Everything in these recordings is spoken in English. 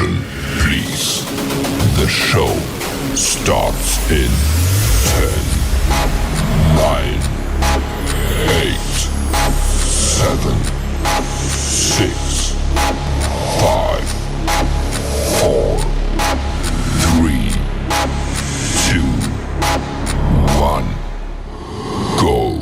Attention, please. The show starts in 10, 9, 8, 7, 6, 5, 4, 3, 2, 1, go.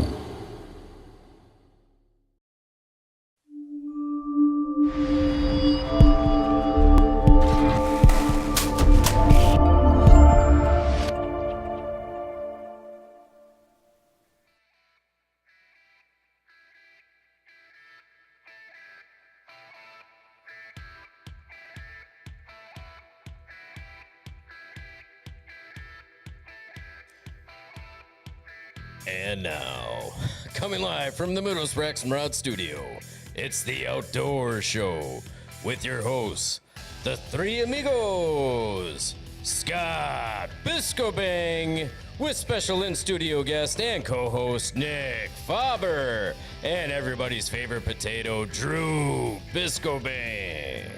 And now, coming live from the Middles Rex and Rod studio, it's the Outdoor Show with your hosts, the three amigos, Scott Biscobang, with special in-studio guest and co-host Nick Faber, and everybody's favorite potato, Drew Biscobang.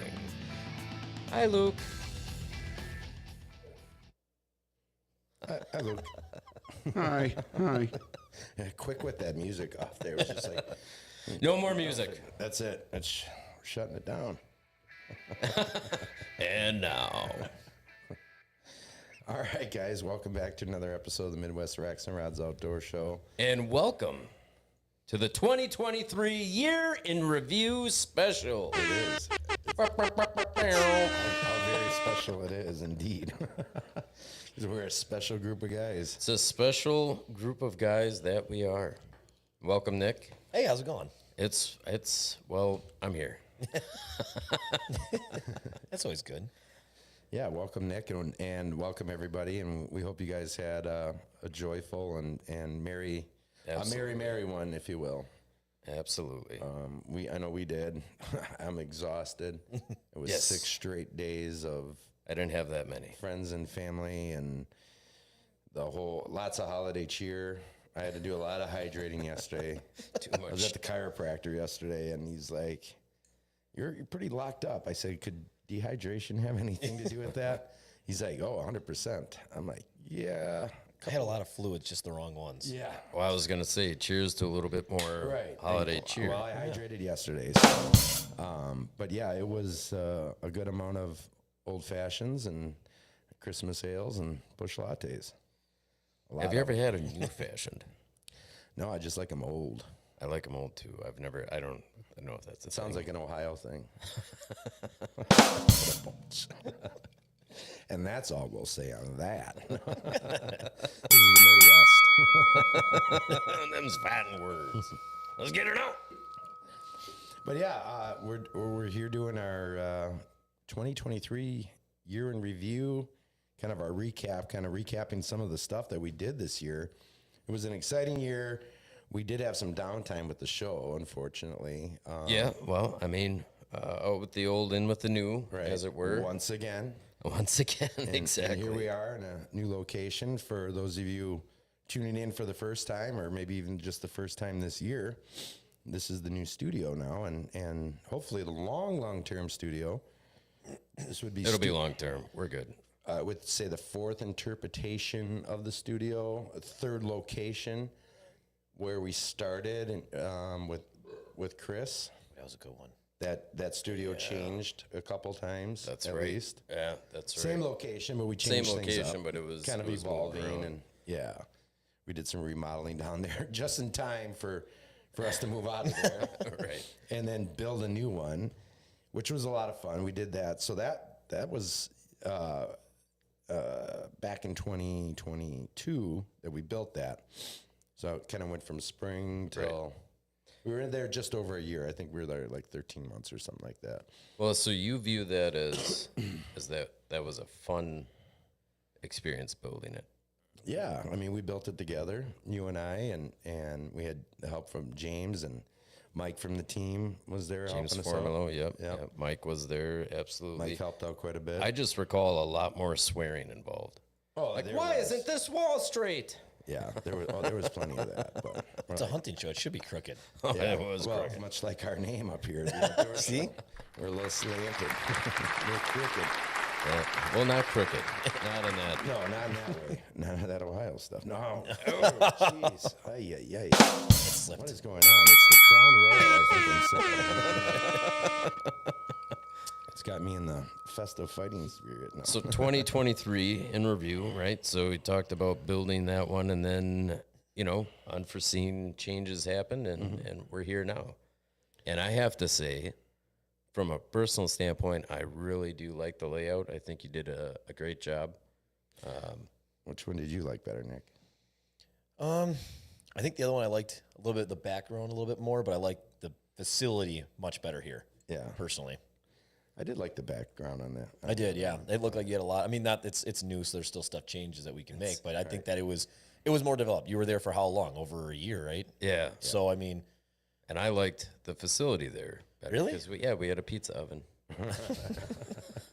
Hi, Luke. Hi, Luke. Hi. Quick with that music off there. It was just like, No more music. that's it. We're shutting it down. And now, All right, guys. Welcome back to another episode of the Midwest Rex and Rod's Outdoor Show. and welcome to the 2023 Year in Review Special. It is. How very special it is, indeed. Because we're a special group of guys. It's a special group of guys that we are. Welcome, Nick. Hey, how's it going? Well, I'm here. That's always good. Yeah, welcome, Nick, and welcome, everybody. And we hope you guys had a joyful and merry, merry one, if you will. Absolutely. I know we did. I'm exhausted. It was Yes. 6 straight days of I didn't have that many. friends and family and lots of holiday cheer. I had to do a lot of hydrating yesterday. Too I was much. at the chiropractor yesterday, and he's like, "You're pretty locked up." I said, "Could dehydration have anything to do with that?" He's like, "Oh, 100%." I'm like, "Yeah, I had a lot of fluids, just the wrong ones. yeah." Well, I was going to say, cheers to a little bit more Right. holiday cheer. Well, I hydrated yesterday, so, but yeah, it was a good amount of old fashions and Christmas ales and bush lattes. Have you ever had a new fashioned? No, I just like them old. I like them old too. I don't know if that's a Sounds thing. like an Ohio thing. And that's all we'll say on that. This is the Midwest. Them's fighting words. Let's get it out. But yeah, we're here doing our 2023 year in review, kind of our recap, kind of recapping some of the stuff that we did this year. It was an exciting year. We did have some downtime with the show, unfortunately. Yeah, well, I mean, out with the old, in with the new, as it were. Once again. Once again, exactly. And here we are in a new location. For those of you tuning in for the first time, or maybe even just the first time this year, this is the new studio now, and hopefully the long-term studio. This would be It'll be long term. We're good. I would say the 4th interpretation of the studio, a 3rd location where we started with Chris. That was a good one. That studio changed a couple times. That's at right. least. Yeah, that's right. Same location, but we Same changed things location, up. but it was kind of moving evolving, around. and yeah, we did some remodeling down there just in time for us to move out of there, Right. and then build a new one, which was a lot of fun. We did that, so that was back in 2022 that we built that. So it kind of went from spring till. We were in there just over a year. I think we were there like 13 months or something like that. Well, so you view that as that was a fun experience building it. Yeah, I mean, we built it together, you and I, and we had the help from James and Mike from the team was there James helping us out. Formulo, yep. Mike was there, absolutely. Mike helped out quite a bit. I just recall a lot more swearing involved. oh, Like, there why was. isn't this wall straight? Yeah, there was plenty of that. But It's a hunting show. It should be crooked. Oh, yeah, it was well, crooked. much like our name up here. The Outdoor See? Show. We're a little slanted. We're crooked. Yeah. Well, not crooked. Not in that. No, not in that way. None of that Ohio stuff. No. Oh, jeez. Ay, ay, ay. What is going on? It's the Crown Royal, I think I'm sitting. It's got me in the festive fighting spirit. No. So 2023 in review, right? So we talked about building that one, and then unforeseen changes happened, and we're here now. And I have to say, from a personal standpoint, I really do like the layout. I think you did a great job. Which one did you like better, Nick? I think the other one I liked a little bit the background a little bit more, but I like the facility much better here. Yeah. Personally. I did like the background on that. I did, yeah. It looked like you had a lot. I mean, it's new, so there's still stuff changes that we can make, but I think that it was more developed. You were there for how long? Over a year, right? Yeah. So I mean, And I liked the facility there better. Really? Because we had a pizza oven.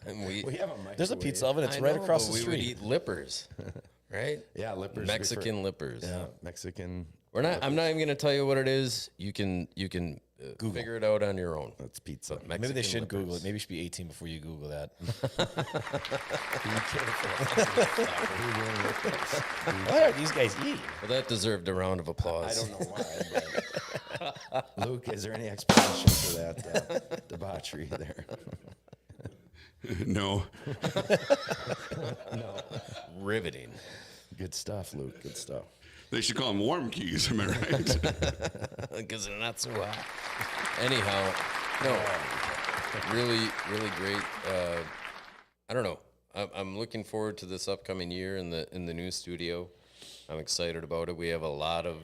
And We have a microwave. there's a pizza oven. It's I right know, across but the we street. would eat lippers, right? Yeah, lippers. Mexican lippers. Yeah, Mexican. I'm not even going to tell you what it is. You can figure it out on your own. That's pizza. Be Maybe they Mexican should Google lippers. it. Maybe you should be 18 before you Google that. careful. What are these guys eating? Well, that deserved a round of I applause. don't know why. But Luke, is there any explanation for that debauchery there? No. Riveting. Good stuff, Luke. Good stuff. They should call them warm keys, am I right? Because they're not so hot. Anyhow, no, really, really great. I don't know. I'm looking forward to this upcoming year in the new studio. I'm excited about it. We have a lot of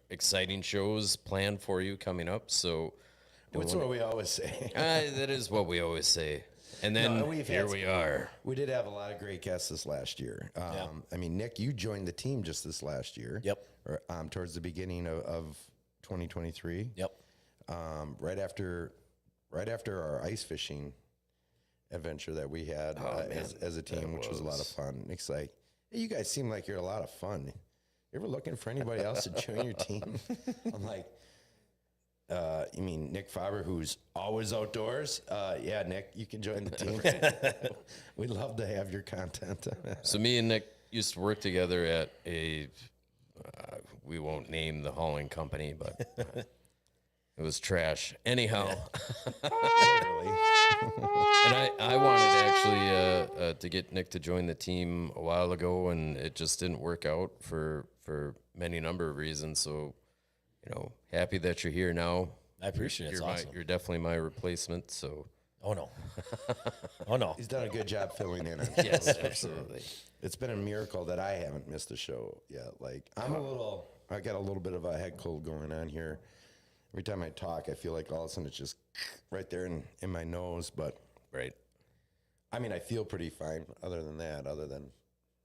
exciting shows planned for you coming up. So That's what we always say. that is what we always say. And then No, we've here had we some- are. We did have a lot of great guests this last year. I mean, Nick, you joined the team just this last year. Yep. Or, towards the beginning of 2023. Yep. Right after our ice fishing adventure that we had as a team, which was a lot of fun. Nick's like, hey, you guys seem like you're a lot of fun. You ever looking for anybody else to join your team? I'm like, you mean Nick Faber, who's always outdoors? Yeah, Nick, you can join the team. We'd love to have your content. So me and Nick used to work together at a, we won't name the hauling company, but it was trash. Anyhow, Literally. and I wanted actually to get Nick to join the team a while ago, and it just didn't work out for many number of reasons. So, happy that you're here now. I appreciate it. It's awesome. You're definitely my replacement. So Oh, no. Oh, no. He's done a good job filling in. yes, absolutely. It's been a miracle that I haven't missed a show yet. Like I got a little bit of a head cold going on here. Every time I talk, I feel like all of a sudden it's just right there in my nose. But Right. I mean, I feel pretty fine. Other than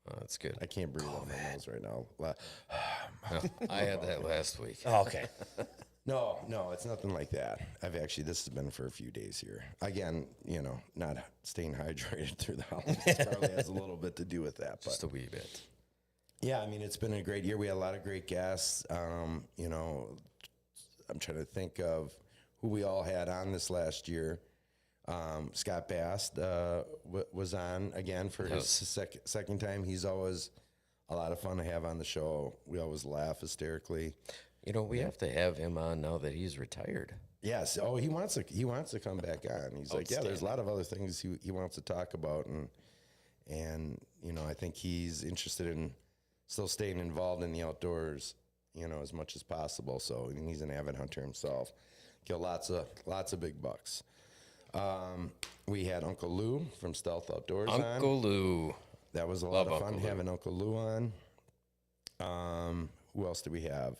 Oh, that's good. I can't breathe on my nose right now. I had that last week. Oh, okay. No, it's nothing like that. This has been for a few days here. Again, not staying hydrated through the holidays probably has a little bit to do with that. Just But a wee bit. yeah, I mean, it's been a great year. We had a lot of great guests. I'm trying to think of who we all had on this last year. Scott Bass was on again for his second time. He's always a lot of fun to have on the show. We always laugh hysterically. We have to have him on now that he's retired. Yes. Oh, he wants to come back on. He's like, yeah, there's a lot of other things he wants to talk about, and I think he's interested in still staying involved in the outdoors, as much as possible. So he's an avid hunter himself. Kill lots of big bucks. We had Uncle Lou from Stealth Outdoors on. Uncle Lou. That was a lot Love of fun Uncle Lou. having Uncle Lou on. Who else did we have?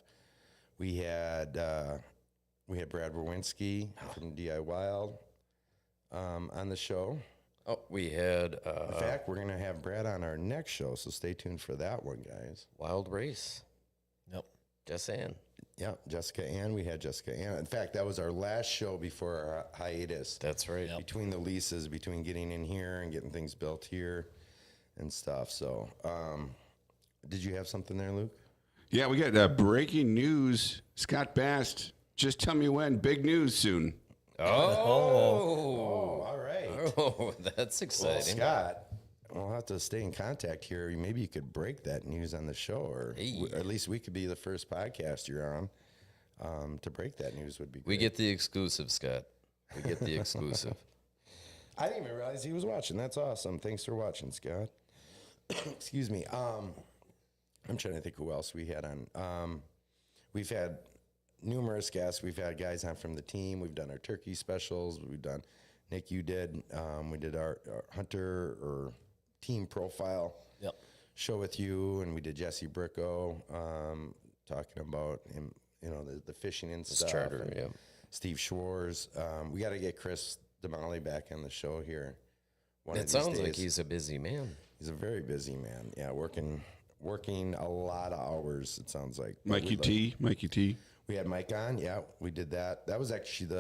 We had Brad Berwinski from DI Wild on the show. Oh, we had In fact, we're gonna have Brad on our next show, so stay tuned for that one, guys. Wild Race. Yep. Just saying. Yeah, Jessica Ann. We had Jessica Ann. In fact, that was our last show before our hiatus. That's right. Between the leases, between getting in here and getting things built here and stuff. So did you have something there, Luke? Yeah, we got breaking news. Scott Bast, just tell me when. Big news soon. Oh, All right. oh, that's Well, exciting. Scott, we'll have to stay in contact here. Maybe you could break that news on the show, or at least we could be the first podcast you're on to break that news. Would be great. We get the exclusive, Scott. We get the exclusive. I didn't even realize he was watching. That's awesome. Thanks for watching, Scott. Excuse me. I'm trying to think who else we had on. We've had numerous guests. We've had guys on from the team. We've done our turkey specials. We've done, Nick, you did. We did our hunter or team profile Yep. show with you, and we did Jesse Bricko talking about him, the fishing and stuff. charter, and yeah. Steve Schwartz. We got to get Chris DeMolly back on the show here. One of It these sounds like days. he's a busy man. He's a very busy man. Yeah, working a lot of hours. It sounds like. But Mikey T. we had Mike on. Yeah, we did that. That was actually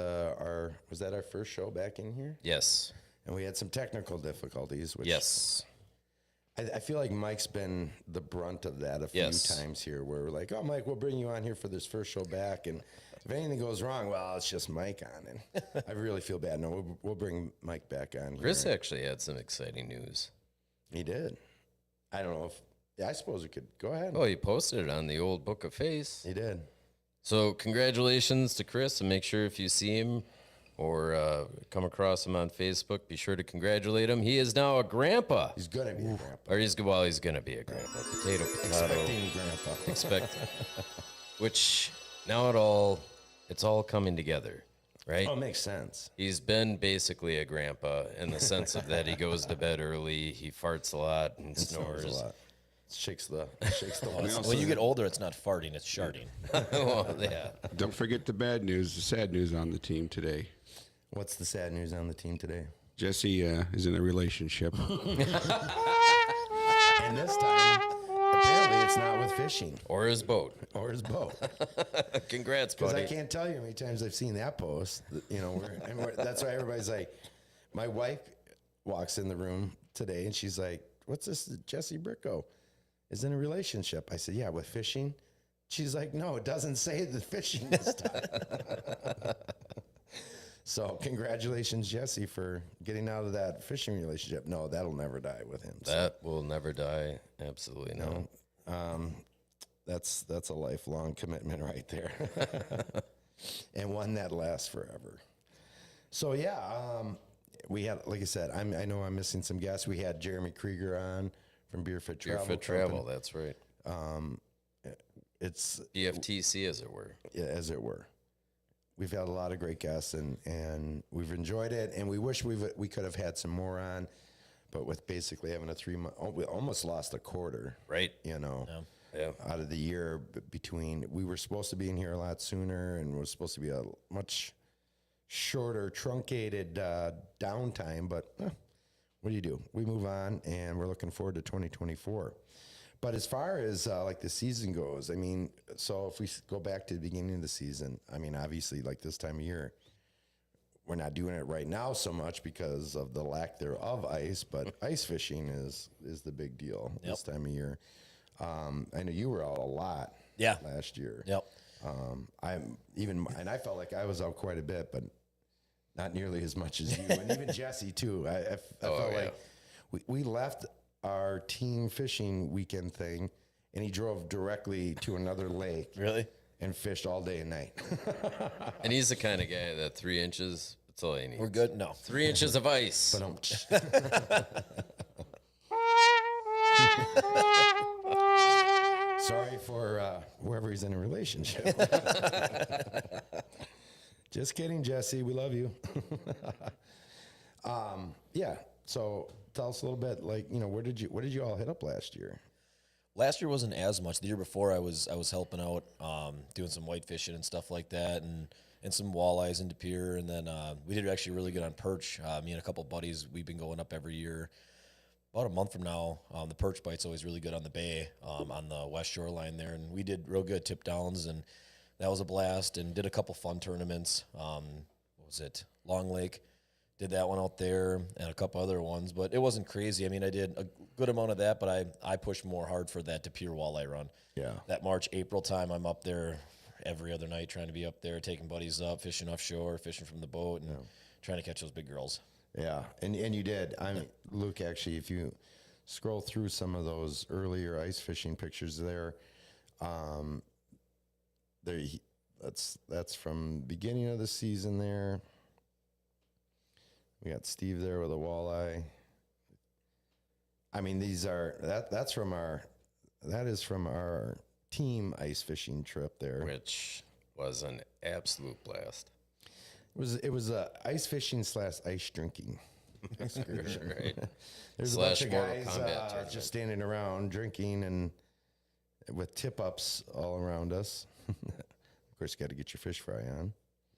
was that our first show back in here? Yes. And we had some technical difficulties. Which Yes. I feel like Mike's been the brunt of that a few Yes. times here, where we're like, "Oh, Mike, we'll bring you on here for this first show back." And if anything goes wrong, well, it's just Mike on, and I really feel bad. No, we'll bring Mike back on. Chris here. actually had some exciting news. He did. I don't know if. Yeah, I suppose we could go ahead. Oh, he posted it on the old Book of Face. He did. So congratulations to Chris, and make sure if you see him or come across him on Facebook, be sure to congratulate him. He is now a grandpa. He's gonna be a grandpa. Or he's going to be a grandpa. Potato, potato. Expecting grandpa. Expect. Which now it's all coming together, right? Oh, it makes sense. He's been basically a grandpa in the sense of that he goes to bed early, he farts a lot and snores. Snores a lot. Shakes the When you get older, it's not farting, it's sharting. Well, yeah. Don't forget the bad news, the sad news on the team today. What's the sad news on the team today? Jesse is in a relationship. And this time, apparently, it's not with fishing Or his boat. or his boat. Congrats, Because I buddy. can't tell you how many times I've seen that post. That's why everybody's like, my wife walks in the room today and she's like, "What's this? Jesse Bricko is in a relationship." I said, "Yeah, with fishing." She's like, "No, it doesn't say the fishing this time." So congratulations, Jesse, for getting out of that fishing relationship. No, that'll never die with him. So, That will never die. Absolutely no. that's a lifelong commitment right there. And one that lasts forever. So yeah, we had, like I said, I know I'm missing some guests. We had Jeremy Krieger on from Beerfit Travel. Beerfit Travel, that's right. It's BFTC, as it were. yeah, as it were. We've had a lot of great guests, and we've enjoyed it. And we wish we could have had some more on, but with basically having a 3 month, we almost lost a quarter. Right. You know, Yeah. out of the year between we were supposed to be in here a lot sooner, and it was supposed to be a much shorter, truncated downtime. But what do? We move on, and we're looking forward to 2024. But as far as like the season goes, I mean, so if we go back to the beginning of the season, I mean, obviously, like this time of year, we're not doing it right now so much because of the lack thereof ice. But ice fishing is the big deal this time of year. I know you were out a lot. Yeah. Last year. Yep. And I felt like I was out quite a bit, but not nearly as much as you, and even Jesse too. I felt yeah. like we left our team fishing weekend thing, and he drove directly to another lake Really? and fished all day and night. And he's the kind of guy that 3 inches, that's all he needs. We're good? No. 3 inches of ice. Sorry for whoever he's in a relationship. Just kidding, Jesse. We love you. Yeah. So tell us a little bit, like, what did you all hit up last year? Last year wasn't as much. The year before, I was helping out, doing some white fishing and stuff like that, and some walleyes into pier. And then we did actually really good on perch. Me and a couple buddies, we've been going up every year. About a month from now, the perch bite's always really good on the bay, on the west shoreline there, and we did real good tip downs, and that was a blast. And did a couple fun tournaments. What was it? Long Lake Did that one out there and a couple other ones, but it wasn't crazy. I mean, I did a good amount of that, but I pushed more hard for that De Pere walleye run. Yeah. That March, April time, I'm up there every other night trying to be up there, taking buddies up, fishing offshore, fishing from the boat, and trying to catch those big girls. Yeah, and you did. I mean, Luke, actually, if you scroll through some of those earlier ice fishing pictures there, that's from beginning of the season there. We got Steve there with a walleye. I mean, that is from our team ice fishing trip there. Which was an absolute blast. It was ice fishing / ice drinking. Right. There's a Slash bunch of Mortal guys Kombat tournament. just standing around drinking and with tip ups all around us. Of course, you got to get your fish fry on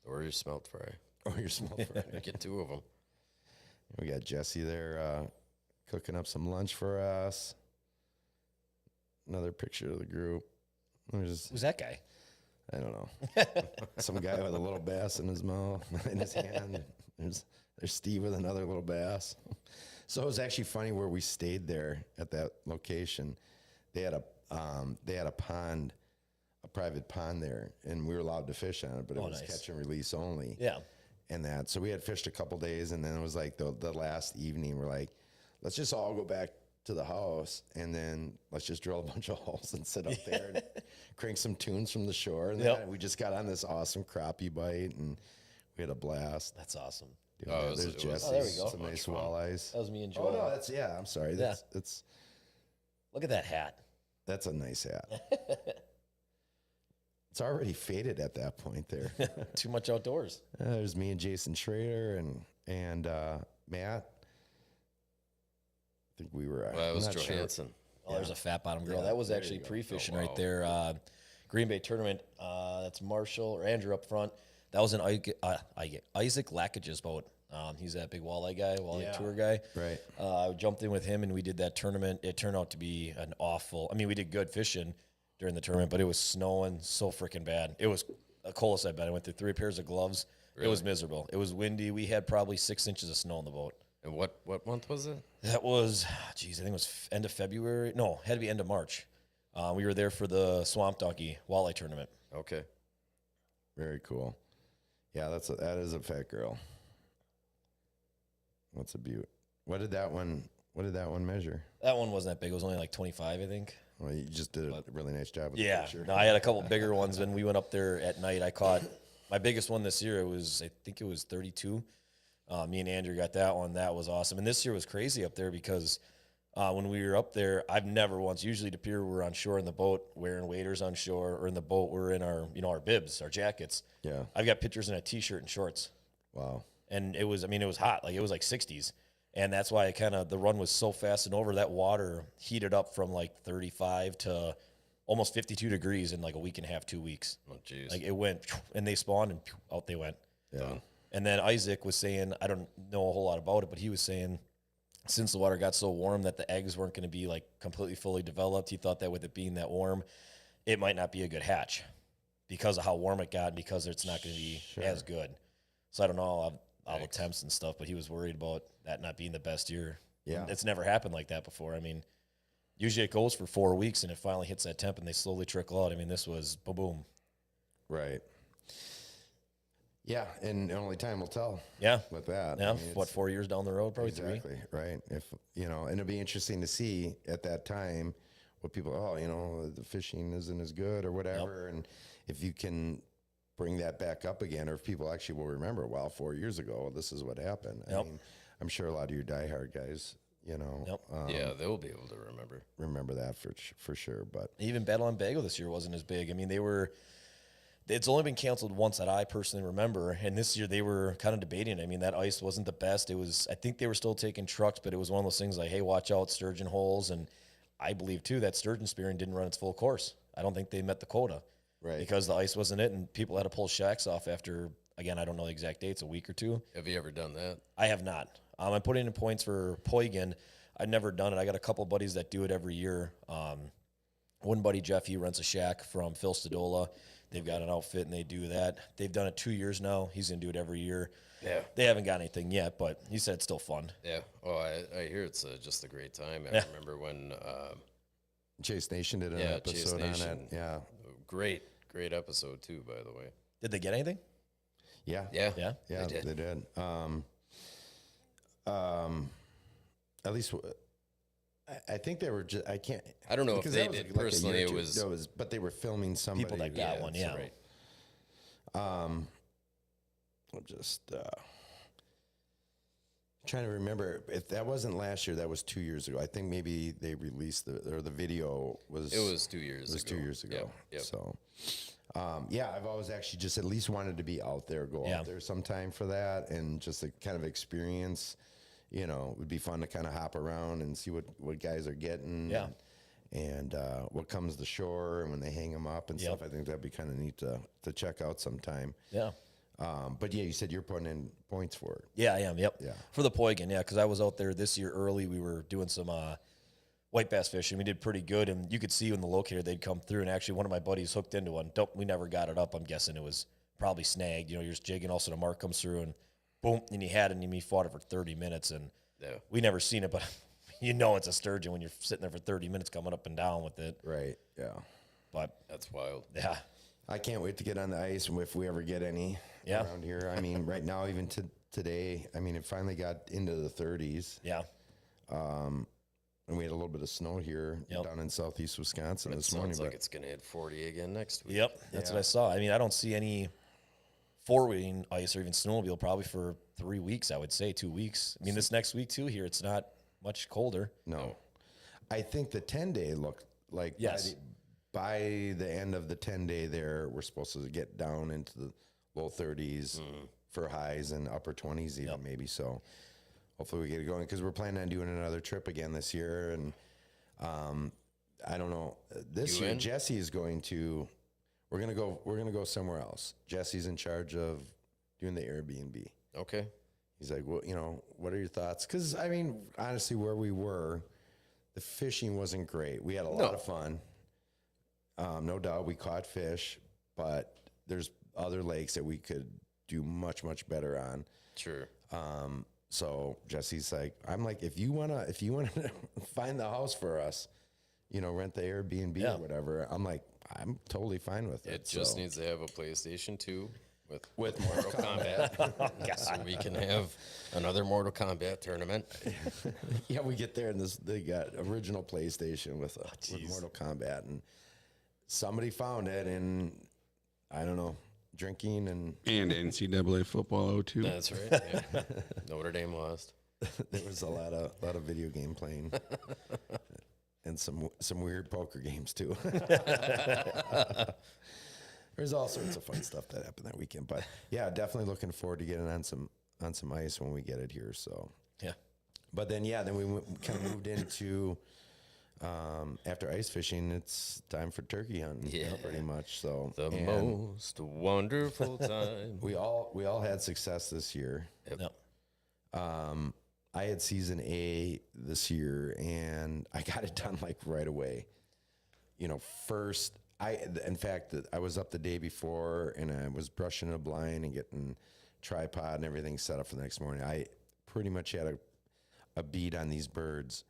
Or your smelt fry. or your small fry. Get 2 of them. We got Jesse there cooking up some lunch for us. Another picture of the group. There's, Who's that guy? I don't know, some guy with a little bass in his mouth, in his hand. There's Steve with another little bass. So it was actually funny where we stayed there at that location. They had a pond, a private pond there, and we were allowed to fish on it, but it was nice. catch and release only. Yeah. And that, so we had fished a couple days, and then it was like the last evening, we're like, let's just all go back to the house, and then let's just drill a bunch of holes and sit up there and crank some tunes from the shore. And then we just got on this awesome crappie bite, and we had a blast. That's awesome. Doing Oh, that. it was- There's it was- Jesse, there we go. some nice Fun. walleyes. That was me and Oh Joel. no, I'm sorry. Look at that hat. That's a nice hat. It's already faded at that point there. Too much outdoors. There's me and Jason Schrader and Matt. I think we were. Well, that was I'm not sure. Johansson. Oh, there's a fat bottom girl. Yeah, That was there actually you go. pre-fishing Oh, right wow. there. Green Bay tournament. That's Marshall or Andrew up front. That was an Isaac Lackage's boat. He's that big walleye guy, tour guy. Right. I jumped in with him and we did that tournament. It turned out to be an awful. I mean, we did good fishing during the tournament, but it was snowing so freaking bad. It was the coldest I've been. I went through 3 pairs of gloves. It was miserable. It was windy. We had probably 6 inches of snow on the boat. And what month was it? That was, geez, I think it was end of February. No, had to be end of March. We were there for the Swamp Donkey Walleye Tournament. Okay. Very cool. Yeah, that is a fat girl. What's a beaut? What did that one measure? That one wasn't that big. It was only like 25, I think. Well, you just did a really nice job with the Yeah. picture. No, I had a couple bigger ones. When we went up there at night, I caught my biggest one this year. I think it was 32. Me and Andrew got that one. That was awesome. And this year was crazy up there because when we were up there, I've never once. Usually, to pier, we're on shore in the boat, wearing waders on shore, or in the boat, we're in our our bibs, our jackets. Yeah. I've got pictures in a t-shirt and shorts. Wow. And it was hot. Like, it was like 60s. And that's why the run was so fast and over. That water heated up from like 35 to almost 52 degrees in like a week and a half, 2 weeks. Oh, jeez. Like, it went, and they spawned and out they went. Yeah. And then Isaac was saying, I don't know a whole lot about it, but he was saying since the water got so warm that the eggs weren't going to be like completely fully developed, he thought that with it being that warm, it might not be a good hatch because of how warm it got and because it's not going to be as good. So I don't know all the temps and stuff, but he was worried about that not being the best year. Yeah. It's never happened like that before. I mean, usually it goes for 4 weeks and it finally hits that temp and they slowly trickle out. I mean, this was boom, boom. Right. Yeah, and only time will tell. Yeah. With that. Yeah. I mean, 4 years down the road? Probably exactly, 3. right. If and it'll be interesting to see at that time what people, the fishing isn't as good or whatever, and if you can bring that back up again, or if people actually will remember, 4 years ago, this is what happened. I mean, I'm sure a lot of your diehard guys, Yeah, they'll be able to remember that for sure. But Even Battle on Bagel this year wasn't as big. I mean, it's only been canceled once that I personally remember. And this year they were kind of debating. I mean, that ice wasn't the best. I think they were still taking trucks, but it was one of those things like, hey, watch out, sturgeon holes. And I believe too that sturgeon spearing didn't run its full course. I don't think they met the quota. Right. Because the ice wasn't it. And people had to pull shacks off after, again, I don't know the exact dates, a week or 2. Have you ever done that? I have not. I'm putting in points for Poigan. I've never done it. I got a couple buddies that do it every year. One buddy, Jeff, he rents a shack from Phil Stadola. They've got an outfit and they do that. They've done it 2 years now. He's going to do it every year. Yeah. They haven't got anything yet, but he said it's still fun. Yeah. Oh, I hear it's just a great time. I remember when Chase Nation did an Chase episode on Nation. it. Yeah. great episode too, by the way. Did they get anything? Yeah. Yeah. Yeah. Yeah, They did. they did. At least I think they were just. I can't. I don't know if because they that was did like a year personally. or It two. was That was, but they were filming somebody. People that got one, that's yeah. right. I'm just trying to remember if that wasn't last year. That was 2 years ago. I think maybe they released the video was. It was 2 years. It was ago. 2 years ago. Yep. So, yeah, I've always actually just at least wanted to be out there, go Yeah. out there sometime for that, and just a kind of experience. You know, it would be fun to kind of hop around and see what guys are getting. Yeah. And what comes to shore and when they hang them up and Yep. stuff. I think that'd be kind of neat to check out sometime. Yeah. But yeah, you said you're putting in points for it. Yeah, I am. Yep. Yeah. For the Poigan, yeah, because I was out there this year early. We were doing some white bass fishing. We did pretty good, and you could see when the locator they'd come through. And actually, one of my buddies hooked into one. We never got it up. I'm guessing it was probably snagged. You know, you're just jigging. Also, the mark comes through, and boom, and he had it, and he fought it for 30 minutes, and Yeah. we never seen it, but you know it's a sturgeon when you're sitting there for 30 minutes coming up and down with it. Right. Yeah. But That's wild. yeah, I can't wait to get on the ice if we ever get any Yeah. around here. I mean, right now, even today, I mean, it finally got into the 30s. yeah, And we had a little bit of snow here Yep. down in southeast Wisconsin It this morning. sounds like But it's gonna hit 40 again next week. yep. That's Yeah. what I saw. I mean, I don't see any four-wheeling ice or even snowmobile probably for 3 weeks. I would say 2 weeks. I mean, this next week too. Here, it's not much colder. no, I think the 10-day looked like Yes. by the end of the 10-day there, we're supposed to get down into the low 30s for highs and upper 20s even Yep. maybe. So hopefully we get it going because we're planning on doing another trip again this year. And I don't know. This You year, in? Jesse is going to. We're gonna go somewhere else. Jesse's in charge of doing the Airbnb. Okay. He's like, well, you know, what are your thoughts? Because I mean, honestly, where we were, the fishing wasn't great. We had a lot of fun. No doubt, we caught fish, but there's other lakes that we could do much better on. Sure. So Jesse's like, I'm like, if you wanna find the house for us, you know, rent the Airbnb Yeah. or whatever. I'm like, I'm totally fine with it. It just So- needs to have a PlayStation 2 with Mortal Kombat, so we can have another Mortal Kombat tournament. Yeah, we get there and they got original PlayStation with Mortal Kombat, and somebody found it, and I don't know, drinking and And NCAA football 02. That's right. Yeah. Notre Dame lost. there was a lot of video game playing, and some weird poker games too. There's all sorts of fun stuff that happened that weekend, but yeah, definitely looking forward to getting on some ice when we get it here. So. Yeah. But then, yeah, then we kind of moved into after ice fishing. It's time for turkey hunting, Yeah. pretty much. So The and most wonderful time. we all had success this year. Yep. I had season A this year, and I got it done like right away. You know, first in fact, I was up the day before, and I was brushing a blind and getting tripod and everything set up for the next morning. I pretty much had a bead on these birds,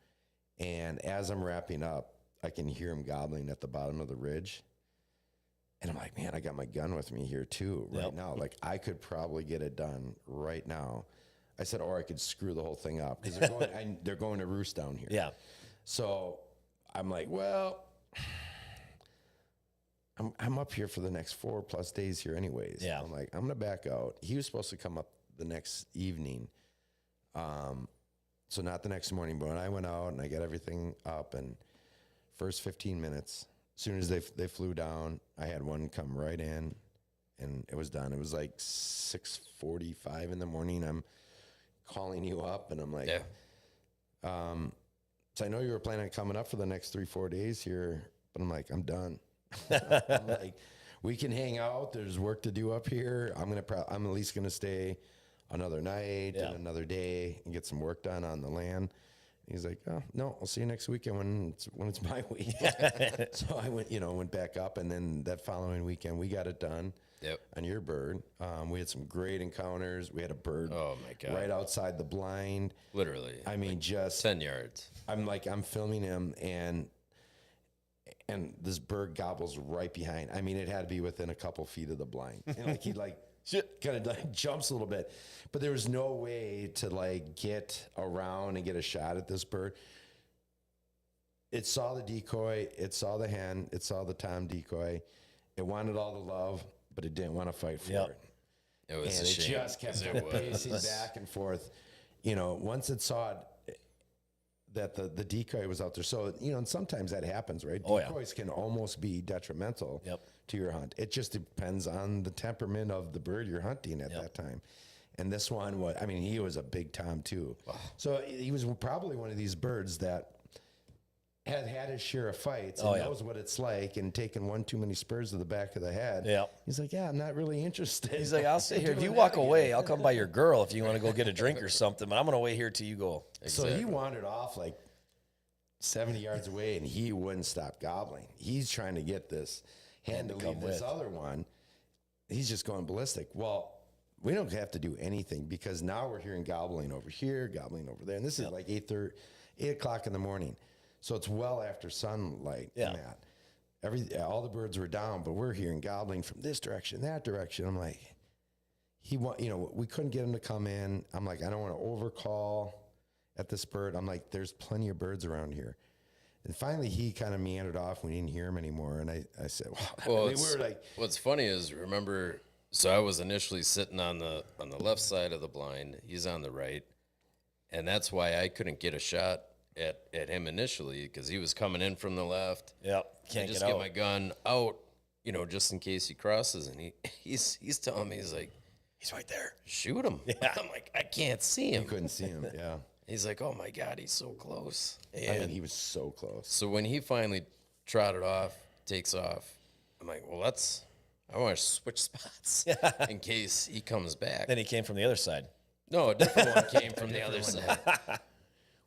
and as I'm wrapping up, I can hear them gobbling at the bottom of the ridge. And I'm like, man, I got my gun with me here too right Yep. now. Like, I could probably get it done right now. I said, or I could screw the whole thing up because they're going to roost down here. Yeah. So I'm like, well, I'm up here for the next 4+ days here anyways. Yeah. I'm like, I'm going to back out. He was supposed to come up the next evening. So not the next morning, but when I went out and I got everything up, and first 15 minutes, as soon as they flew down, I had one come right in, and it was done. It was like 6:45 in the morning. I'm calling you up, and I'm like, Yeah. so I know you were planning on coming up for the next 3-4 days here, but I'm like, I'm done. I'm like, we can hang out. There's work to do up here. I'm at least gonna stay another night Yeah. and another day and get some work done on the land, He's like, oh, no, I'll see you next weekend when it's my week. So I went back up, and then that following weekend we got it done. Yep. On your bird. We had some great encounters. We had a bird Oh my God. right outside the blind. Literally. I mean, just 10 yards. I'm filming him, and this bird gobbles right behind. I mean, it had to be within a couple feet of the blind. And like he kind of like jumps a little bit. But there was no way to like get around and get a shot at this bird. It saw the decoy, it saw the hen, it saw the tom decoy. It wanted all the love, but it didn't want to fight for Yep. it. It was And a it shame. just kept 'cause it pacing was. back and forth. Once it saw it, that the decoy was out there. So, and sometimes that happens, right? Oh, yeah. Decoys can almost be detrimental Yep. to your hunt. It just depends on the temperament of the bird you're hunting at that time. And this one he was a big tom too. So he was probably one of these birds that had his share of fights and knows what it's like, and taken one too many spurs to the back of the head. Yeah. He's like, yeah, I'm not really interested. He's like, I'll sit here. If you Doing walk that away, again. I'll come by your girl if you want to go get a drink or something. But I'm gonna wait here till you go. So he wandered off like 70 yards away, and he wouldn't stop gobbling. He's trying to get this hen to leave this other one. He's just going ballistic. Well, we don't have to do anything, because now we're hearing gobbling over here, gobbling over there. And this is like 8 o'clock in the morning. So it's well after sunlight. Yeah. And that. All the birds were down, but we're hearing gobbling from this direction, that direction. I'm like, we couldn't get him to come in. I'm like, I don't want to overcall at this bird. I'm like, there's plenty of birds around here. And finally, he kind of meandered off. We didn't hear him anymore. And I said, Well, we were like, what's funny is, remember, so I was initially sitting on the left side of the blind. He's on the right. And that's why I couldn't get a shot at him initially, because he was coming in from the left. Yep. I Can't just get get out. my gun out, just in case he crosses. And he's telling me, he's like, He's right there. shoot him. Yeah. I'm like, I can't see him. couldn't see him. Yeah. He's like, oh my God, he's so close. I And mean, he was so close. so when he finally trotted off, takes off, I'm like, well, I want to switch spots in case he comes back. Then he came from the other side. No, a different one came from the other side.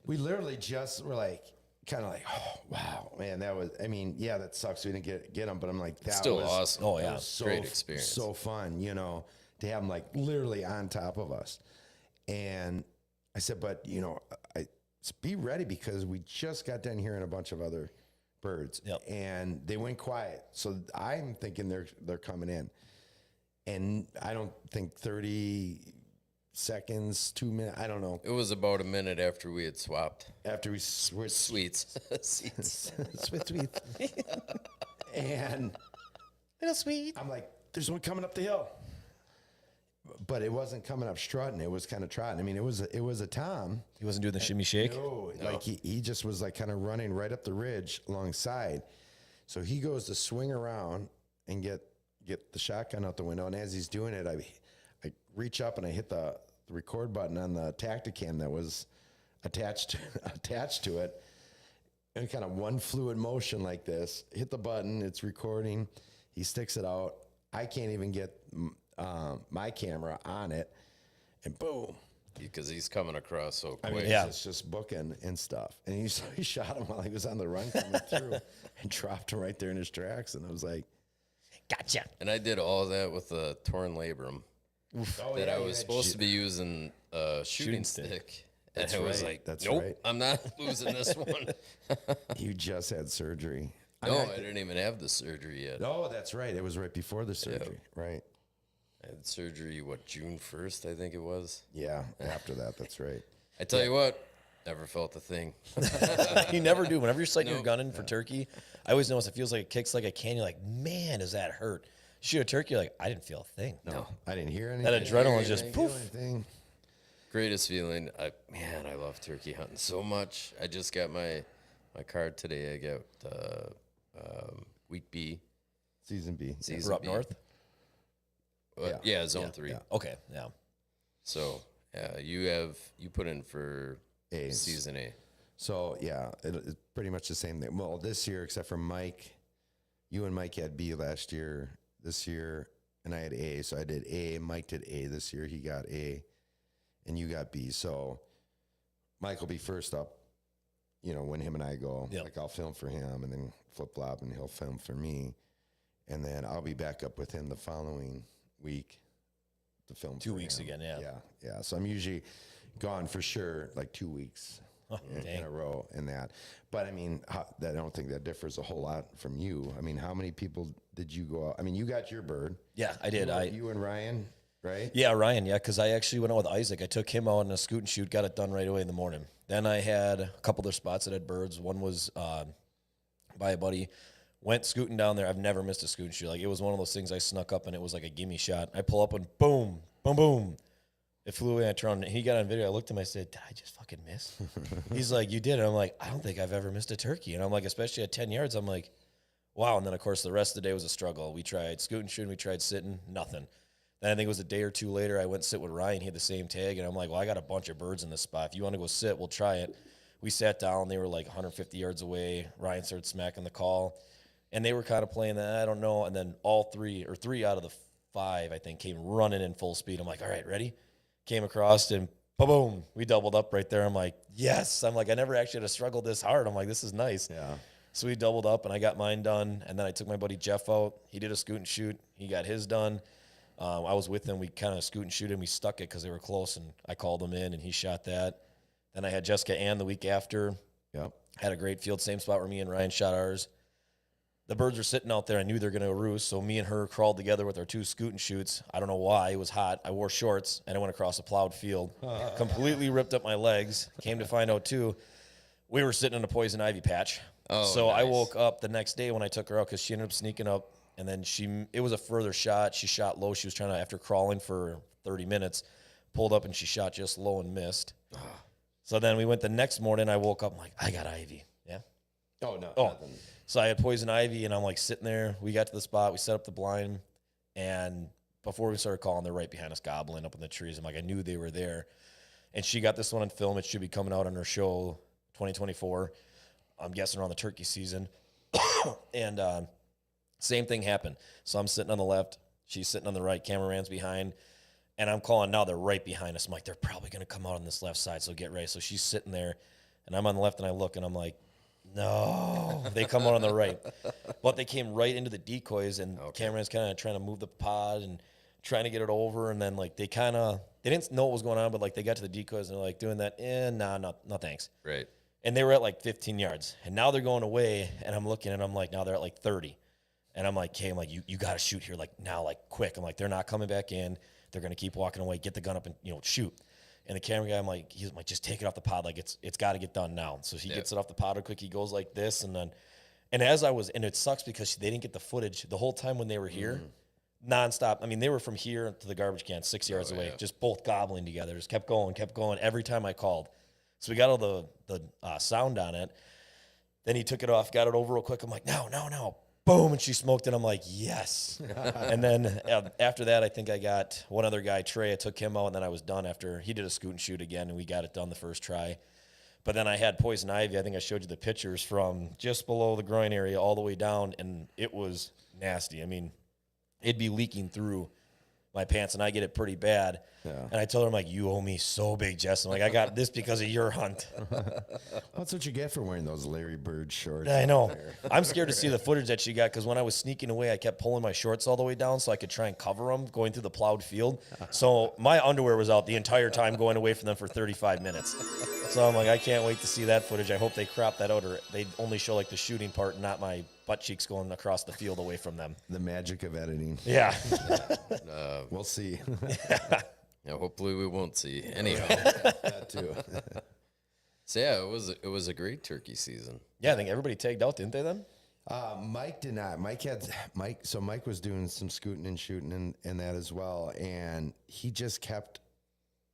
We literally just were like, kind of like, oh, wow, man, that sucks. We didn't get him, but I'm like, that Still was awesome. Oh, that yeah. was so, Great experience. So fun, to have him like literally on top of us. And I said, but be ready, because we just got done hearing a bunch of other birds. Yep. And they went quiet. So I'm thinking they're coming in. And I don't think 30 seconds, 2 minutes, I don't know. It was about a minute after we had swapped After we switched sweets. Seats. sweet. And Little sweet. I'm like, there's one coming up the hill. But it wasn't coming up strutting. It was kind of trotting. I mean, it was a tom. He wasn't doing the shimmy shake. No, like he just was like kind of running right up the ridge alongside. So he goes to swing around and get the shotgun out the window. And as he's doing it, I reach up and I hit the record button on the Tacticam that was attached to it. And kind of one fluid motion like this, hit the button, it's recording. He sticks it out. I can't even get my camera on it, and boom. Because he's coming across so I quick. mean, Yeah. it's just booking and stuff. And he shot him while he was on the run coming through and dropped him right there in his tracks. And I was like, Gotcha. And I did all that with a torn labrum oh, that yeah, I you was had supposed to be using a shooting stick. That's and I was right. like, That's nope, right. I'm not losing this one. You just had surgery. No, I didn't even have the surgery yet. Oh, that's right. It was right before the surgery. Right. I had surgery, June 1st, I think it was. Yeah. After that, that's right. I tell you what, never felt a thing. You never do. Whenever you're sighting your gun in for turkey, I always notice it feels like it kicks like a can. You're like, man, does that hurt? Shoot a turkey, you're like, I didn't feel a thing. No, I didn't hear anything. That adrenaline just Didn't feel poof. anything. Greatest feeling. I love turkey hunting so much. I just got my card today. I got week B. Season B. Season We're up B. north. Yeah, zone 3. yeah. Okay, yeah. So you put in for A. season A. So yeah, it's pretty much the same thing. Well, this year, except for Mike, you and Mike had B last year. This year, and I had A. So I did A. Mike did A this year. He got A, and you got B. So Mike will be first up when him and I go, Yep. like I'll film for him and then flip flop and he'll film for me. And then I'll be back up with him the following week to film 2 for weeks him. again, yeah. Yeah. So I'm usually gone for sure, like 2 weeks in dang. a row in that. But I mean, I don't think that differs a whole lot from you. I mean, how many people did you go out? I mean, you got your bird. Yeah, I did. You and Ryan, right? Yeah, Ryan, yeah, because I actually went out with Isaac. I took him out on a scoot and shoot, got it done right away in the morning. Then I had a couple other spots that had birds. One was by a buddy. Went scooting down there. I've never missed a scoot and shoot. Like, it was one of those things I snuck up and it was like a gimme shot. I pull up and boom, boom, boom. It flew away. I turned. He got on video. I looked at him. I said, "Did I just fucking miss?" He's like, "You did." And I'm like, "I don't think I've ever missed a turkey." And I'm like, especially at 10 yards, I'm like, wow. And then, of course, the rest of the day was a struggle. We tried scooting, shooting. We tried sitting. Nothing. Then I think it was a day or two later, I went sit with Ryan. He had the same tag. And I'm like, well, I got a bunch of birds in this spot. If you want to go sit, we'll try it. We sat down. They were like 150 yards away. Ryan started smacking the call. And they were kind of playing that, I don't know. And then three out of the 5, I think, came running in full speed. I'm like, all right, ready? Came across and boom, we doubled up right there. I'm like, yes. I'm like, I never actually had to struggle this hard. I'm like, this is nice. Yeah. So we doubled up and I got mine done. And then I took my buddy Jeff out. He did a scoot and shoot. He got his done. I was with him. We kind of scoot and shoot and we stuck it because they were close. And I called him in and he shot that. Then I had Jessica Ann the week after. Yep. Had a great field, same spot where me and Ryan shot ours. The birds were sitting out there. I knew they were going to roost, so me and her crawled together with our 2 scoot and shoots. I don't know why. It was hot. I wore shorts, and I went across a plowed field. Completely ripped up my legs. Came to find out, too, we were sitting in a poison ivy patch. Oh, so I nice. woke up the next day when I took her out because she ended up sneaking up, and then it was a further shot. She shot low. She was trying to, after crawling for 30 minutes, pulled up, and she shot just low and missed. So then we went the next morning. I woke up, I'm like, I got ivy. Yeah. Oh, no. Oh. Nothing. So I had poison ivy, and I'm like sitting there. We got to the spot. We set up the blind, and before we started calling, they're right behind us, gobbling up in the trees. I'm like, I knew they were there. And she got this one on film. It should be coming out on her show 2024. I'm guessing around the turkey season. And same thing happened. So I'm sitting on the left. She's sitting on the right. Cameraman's behind. And I'm calling now. They're right behind us. I'm like, they're probably going to come out on this left side, so get ready. So she's sitting there, and I'm on the left, and I look, and I'm like, no, they come out on the right. But they came right into the decoys, and Cameron's kind of trying to move the pod and trying to get it over. And then, like, they didn't know what was going on, but, like, they got to the decoys, and they're, like, doing that. Nah, no thanks. Right. And they were at, like, 15 yards. And now they're going away, and I'm looking, and I'm like, now they're at, like, 30. And I'm like, okay, I'm like, you got to shoot here, like, now, like, quick. I'm like, they're not coming back in. They're going to keep walking away, get the gun up and, shoot. And the camera guy, he's like, just take it off the pod. Like, it's got to get done now. So he gets it off the pod real quick. He goes like this. And it sucks because they didn't get the footage the whole time when they were here, nonstop. I mean, they were from here to the garbage can 6 yards away, just both gobbling together. Just kept going every time I called. So we got all the sound on it. Then he took it off, got it over real quick. I'm like, no. Boom, and she smoked it. I'm like, yes. And then after that, I think I got one other guy, Trey. I took him out, and then I was done after he did a scoot and shoot again, and we got it done the first try. But then I had poison ivy. I think I showed you the pictures from just below the groin area all the way down, and it was nasty. I mean, it'd be leaking through my pants, and I get it pretty bad. Yeah. And I told her, I'm like, you owe me so big, Jess. I'm like, I got this because of your hunt. That's what you get for wearing those Larry Bird shorts. I know. I'm scared to see the footage that she got because when I was sneaking away, I kept pulling my shorts all the way down so I could try and cover them going through the plowed field. So my underwear was out the entire time going away from them for 35 minutes. So I'm like, I can't wait to see that footage. I hope they crop that out or they only show like the shooting part, not my butt cheeks going across the field away from them. The magic of editing. Yeah. We'll see. Yeah, hopefully we won't see. Anyhow, That too. so yeah, it was a great turkey season. Yeah, I think everybody tagged out, didn't they then? Mike did not. So Mike was doing some scooting and shooting and that as well. And he just kept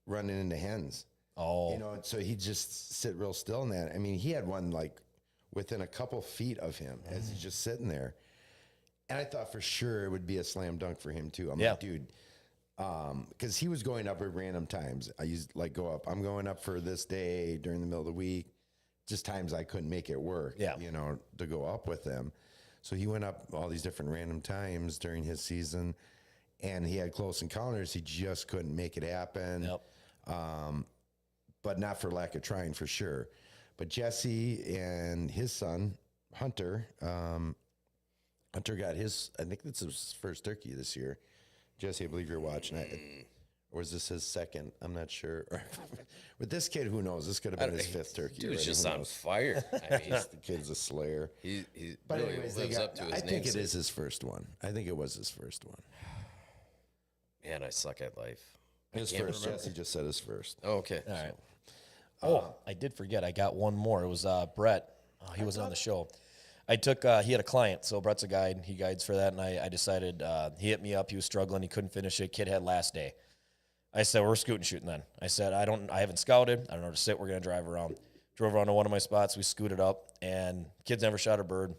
running into hens. Oh. So he'd just sit real still in that. I mean, he had one like within a couple feet of him as he's just sitting there. And I thought for sure it would be a slam dunk for him too. I'm like, dude, because he was going up at random times. I used go up. I'm going up for this day during the middle of the week. Just times I couldn't make it work, to go up with them. So he went up all these different random times during his season, and he had close encounters. He just couldn't make it happen. Yep. But not for lack of trying, for sure. But Jesse and his son, Hunter, Hunter got his, I think that's his first turkey this year. Jesse, I believe you're watching it. Or is this his second? I'm not sure. With this kid, who knows? This could have been his fifth turkey. Dude's already. just Who on knows? fire. I mean, The kid's a slayer. he But really anyways, lives up to his I name. think it is his first one. I think it was his first one. Man, I suck at life. His can't first. remember. Jesse just said his first. Oh, okay. All right. Oh, I did forget. I got one more. It was Brett. Oh, he wasn't on the show. I took. He had a client, so Brett's a guide. He guides for that, and I decided. He hit me up. He was struggling. He couldn't finish it. Kid had last day. I said, we're scooting shooting then. I said, I haven't scouted. I don't know where to sit. We're gonna drive around. Drove around to one of my spots. We scooted up, and kid's never shot a bird.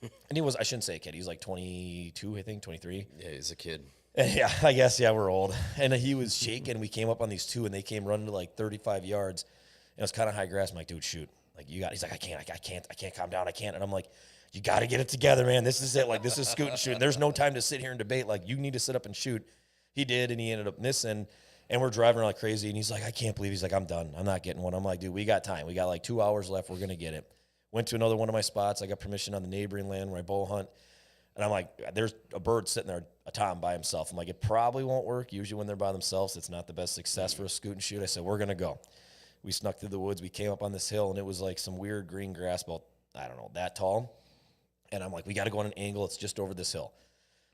And he was. I shouldn't say a kid. He's like 22, I think, 23. Yeah, he's a kid. And yeah, I guess, yeah, we're old. And he was shaking. We came up on these two, and they came running to like 35 yards. And it was kind of high grass. I'm like, dude, shoot. Like, you got, he's like, I can't calm down. I can't. And I'm like, you got to get it together, man. This is it. Like, this is scooting shooting. There's no time to sit here and debate. Like, you need to sit up and shoot. He did, and he ended up missing. And we're driving like crazy. And he's like, I can't believe. He's like, I'm done. I'm not getting one. I'm like, dude, we got time. We got like 2 hours left. We're going to get it. Went to another one of my spots. I got permission on the neighboring land where I bow hunt. And I'm like, there's a bird sitting there, a tom by himself. I'm like, it probably won't work. Usually when they're by themselves, it's not the best success for a scoot and shoot. I said, we're going to go. We snuck through the woods. We came up on this hill, and it was like some weird green grass about, I don't know, that tall. And I'm like, we got to go on an angle. It's just over this hill.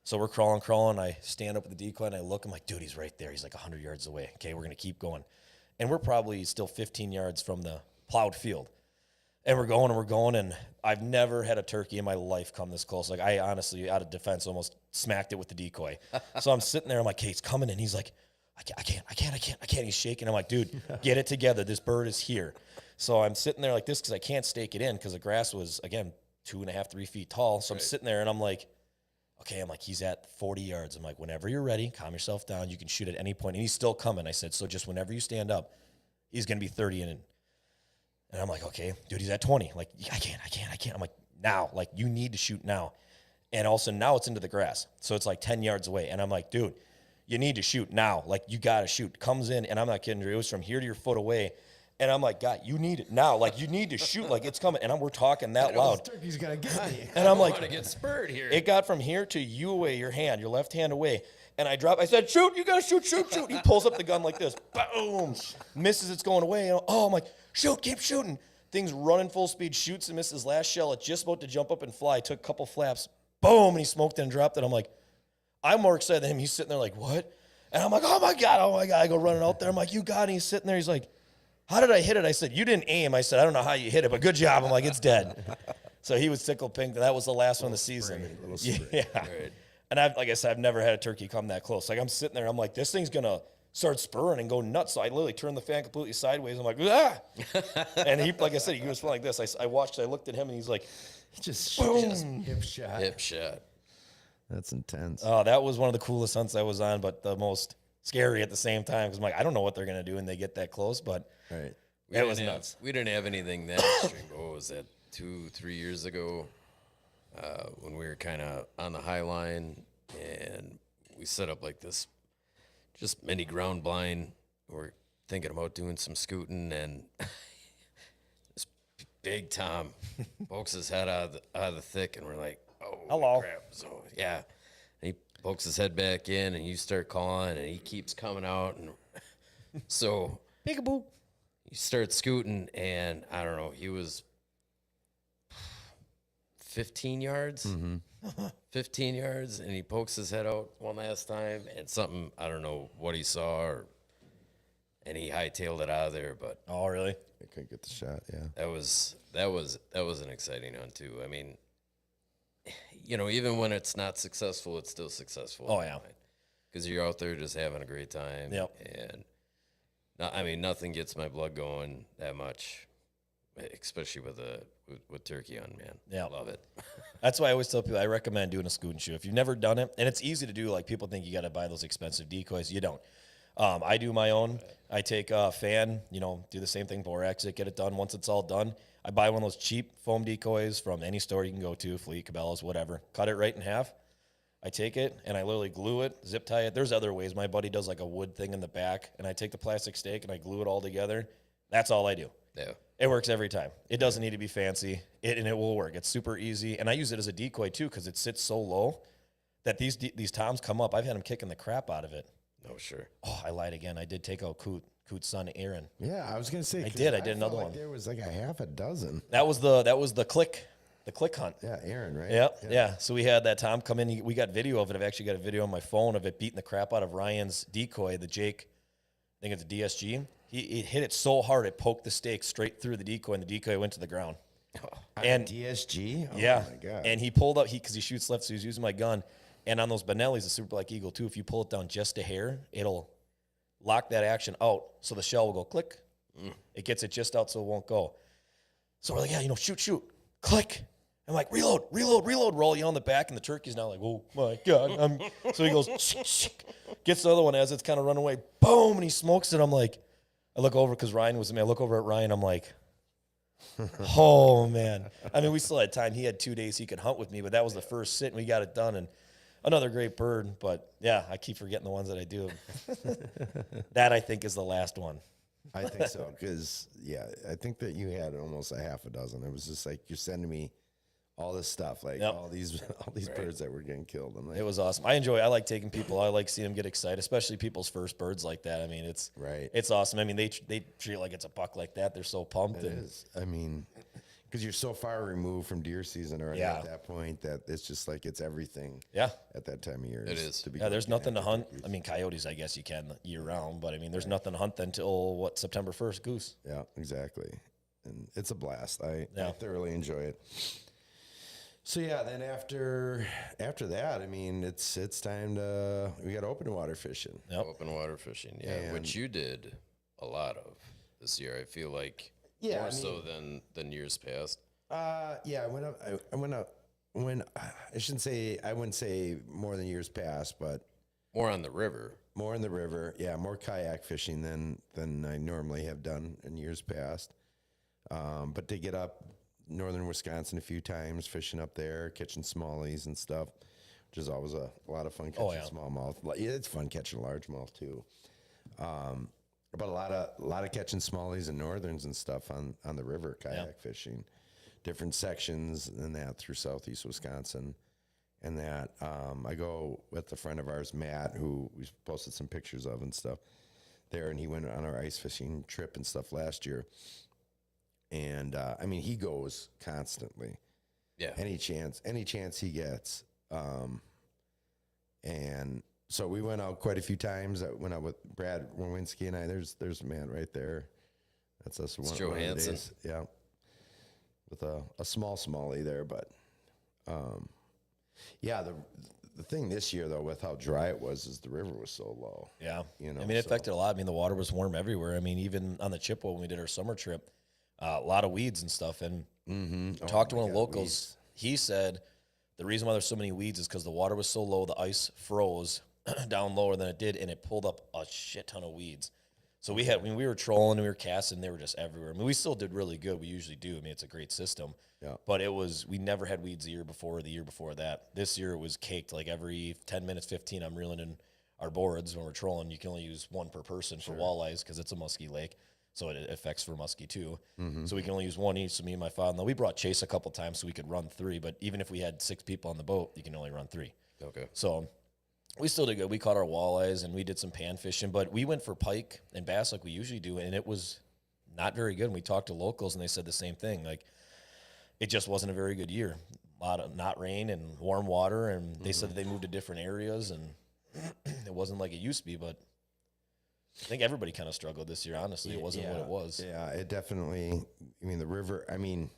So we're crawling. I stand up at the decoy, and I look. I'm like, dude, he's right there. He's like 100 yards away. Okay, we're going to keep going. And we're probably still 15 yards from the plowed field. And we're going, and I've never had a turkey in my life come this close. Like, I honestly, out of defense, almost smacked it with the decoy. So I'm sitting there, I'm like, hey, it's coming, and he's like, I can't. He's shaking. I'm like, dude, get it together. This bird is here. So I'm sitting there like this because I can't stake it in because the grass was, again, 2.5, 3 feet tall. So I'm sitting there, and I'm like, okay, I'm like, he's at 40 yards. I'm like, whenever you're ready, calm yourself down. You can shoot at any point. And he's still coming. I said, so just whenever you stand up, he's going to be 30 in. And I'm like, okay, dude, he's at 20. Like, I can't. I'm like, now, like, you need to shoot now. And also now it's into the grass. So it's like 10 yards away. And I'm like, dude, you need to shoot now. Like, you got to shoot. Comes in, and I'm not kidding, Drew. It was from here to your foot away. And I'm like, God, you need it now. Like, you need to shoot. Like, it's coming. And we're talking that loud. Turkey's going to get me. And I'm I like, want to get spurred here. it got from here to you away, your hand, your left hand away. And I drop. I said, shoot, you got to shoot. He pulls up the gun like this. Boom. Misses, it's going away. And I'm like, shoot, keep shooting. Thing's running full speed, shoots and misses. Last shell, it's just about to jump up and fly. Took a couple flaps. Boom. And he smoked it and dropped it. I'm like, I'm more excited than him. He's sitting there like, what? And I'm like, oh my God. I go running out there. I'm like, you got it. And he's sitting there. He's like, how did I hit it? I said, you didn't aim. I said, I don't know how you hit it, but good job. I'm like, it's dead. So he was tickled pink. That was the last one of the season. Yeah. Right. And like I said, I've never had a turkey come that close. Like, I'm sitting there. I'm like, this thing's going to start spurring and go nuts. So I literally turned the fan completely sideways. I'm like, ah. And he, like I said, he was like this. I watched, I looked at him, and he's like, He just boom. hip shot. Hip shot. That's intense. Oh, that was one of the coolest hunts I was on, but the most scary at the same time. Because I'm like, I don't know what they're going to do when they get that close, but Right. We it didn't was have- nuts. We didn't have anything that extreme. What was that, 2-3 years ago? When we were kind of on the high line, and we set up like this just mini ground blind. We're thinking about doing some scooting, and this big Tom pokes his head out of the thick, and we're like, oh, Hello. crap. So, yeah. And he pokes his head back in, and you start calling, and he keeps coming out. And so Peekaboo. you start scooting, and I don't know, he was 15 yards. 15 yards, and he pokes his head out one last time, and something, I don't know what he saw, and he hightailed it out of there. But Oh, really? I couldn't get the shot. Yeah. that was an exciting hunt too. I mean, you know, even when it's not successful, it's still successful. Oh, yeah. Because you're out there just having a great time. Yep. And I mean, nothing gets my blood going that much, especially with turkey on, man. Yeah. Love it. That's why I always tell people I recommend doing a scoot and shoot. If you've never done it, and it's easy to do, like people think you got to buy those expensive decoys. You don't. I do my own. I take a fan, do the same thing, bore exit, get it done. Once it's all done, I buy one of those cheap foam decoys from any store you can go to, Fleet, Cabela's, whatever. Cut it right in half. I take it and I literally glue it, zip tie it. There's other ways. My buddy does like a wood thing in the back, and I take the plastic stake and I glue it all together. That's all I do. Yeah. It works every time. It doesn't need to be fancy, and it will work. It's super easy, and I use it as a decoy too because it sits so low that these toms come up. I've had them kicking the crap out of it. Oh, sure. Oh, I lied again. I did take out Coot's son, Aaron. Yeah, I was gonna say. I 'cause did felt another like one. There was like a half a dozen. That was the click hunt. Yeah, Aaron, right? Yep. Yeah. So we had that Tom come in. We got video of it. I've actually got a video on my phone of it beating the crap out of Ryan's decoy, the Jake. I think it's a DSG. He hit it so hard it poked the stake straight through the decoy, and the decoy went to the ground. And DSG. Oh yeah, my god. and he pulled up because he shoots left, so he's using my gun. And on those Benellis, the Super Black Eagle too, if you pull it down just a hair, it'll lock that action out, so the shell will go click. It gets it just out, so it won't go. So we're like, yeah, shoot, click. I'm like, reload. We're all yelling in the back, and the turkey's now like, oh my god. So he goes, gets the other one as it's kind of running away, boom, and he smokes it. I'm like, I look over because Ryan was with me. I look over at Ryan. I'm like, oh man. I mean, we still had time. He had 2 days he could hunt with me, but that was the first sit, and we got it done. And another great bird. But yeah, I keep forgetting the ones that I do. That I think is the last one. I think so because I think that you had almost a half a dozen. It was just like you're sending me all this stuff, like Yep. all these birds that were getting killed. I'm like, It was awesome. I like taking people. I like seeing them get excited, especially people's first birds like that. I mean, it's Right. It's awesome. I mean, they treat it like it's a buck like that. They're so pumped. it And is. I mean, because you're so far removed from deer season already Yeah. at that point that it's just like it's everything. yeah, At that time of year, It is. To be yeah. There's looking nothing to after hunt. turkeys. I mean, coyotes, I guess you can year round, but I mean, there's nothing to hunt until September 1st, goose. Yeah, exactly. And it's a blast. I Yeah. thoroughly enjoy it. So yeah, then after that, I mean, it's time to we got open water fishing. Yep. Open water fishing, yeah, And- which you did a lot of this year. I feel like Yeah, more I so than years past. Yeah, I went up when I shouldn't say I wouldn't say more than years past, but More on the river. more in the river. Yeah, more kayak fishing than I normally have done in years past. But to get up northern Wisconsin a few times, fishing up there, catching smallies and stuff, which is always a lot of fun catching yeah. smallmouth. Yeah, it's fun catching largemouth too. But a lot of catching smallies and northerns and stuff on the river kayak fishing, different sections and that through southeast Wisconsin. And that I go with a friend of ours, Matt, who we posted some pictures of and stuff there, and he went on our ice fishing trip and stuff last year. And I mean, he goes constantly, Yeah. any chance he gets. And so we went out quite a few times. I went out with Brad Wawinski and I. There's Matt right there. That's us. One of the Johansson. days. Yeah, with a small smallie there, but yeah. The thing this year though, with how dry it was, is the river was so low. Yeah. You know, I mean, it so- affected a lot. I mean, the water was warm everywhere. I mean, even on the Chippewa when we did our summer trip, a lot of weeds and stuff. And talked to one of the locals. He said the reason why there's so many weeds is because the water was so low, the ice froze down lower than it did, and it pulled up a shit ton of weeds. So we were trolling, we were casting, they were just everywhere. I mean, we still did really good. We usually do. I mean, it's a great system. Yeah. But we never had weeds the year before or the year before that. This year it was caked. Like every 10 minutes, 15, I'm reeling in our boards when we're trolling. You can only use one per person for walleyes because it's a musky lake. So it affects for muskie too. So we can only use one each. So me and my father, we brought Chase a couple times so we could run 3. But even if we had 6 people on the boat, you can only run 3. Okay. So we still did good. We caught our walleyes and we did some pan fishing, but we went for pike and bass like we usually do, and it was not very good. And we talked to locals and they said the same thing. Like it just wasn't a very good year. A lot of not rain and warm water, and they said that they moved to different areas and it wasn't like it used to be, but I think everybody kind of struggled this year. Honestly, it wasn't what it was. Yeah, it definitely. I mean, the river. I mean,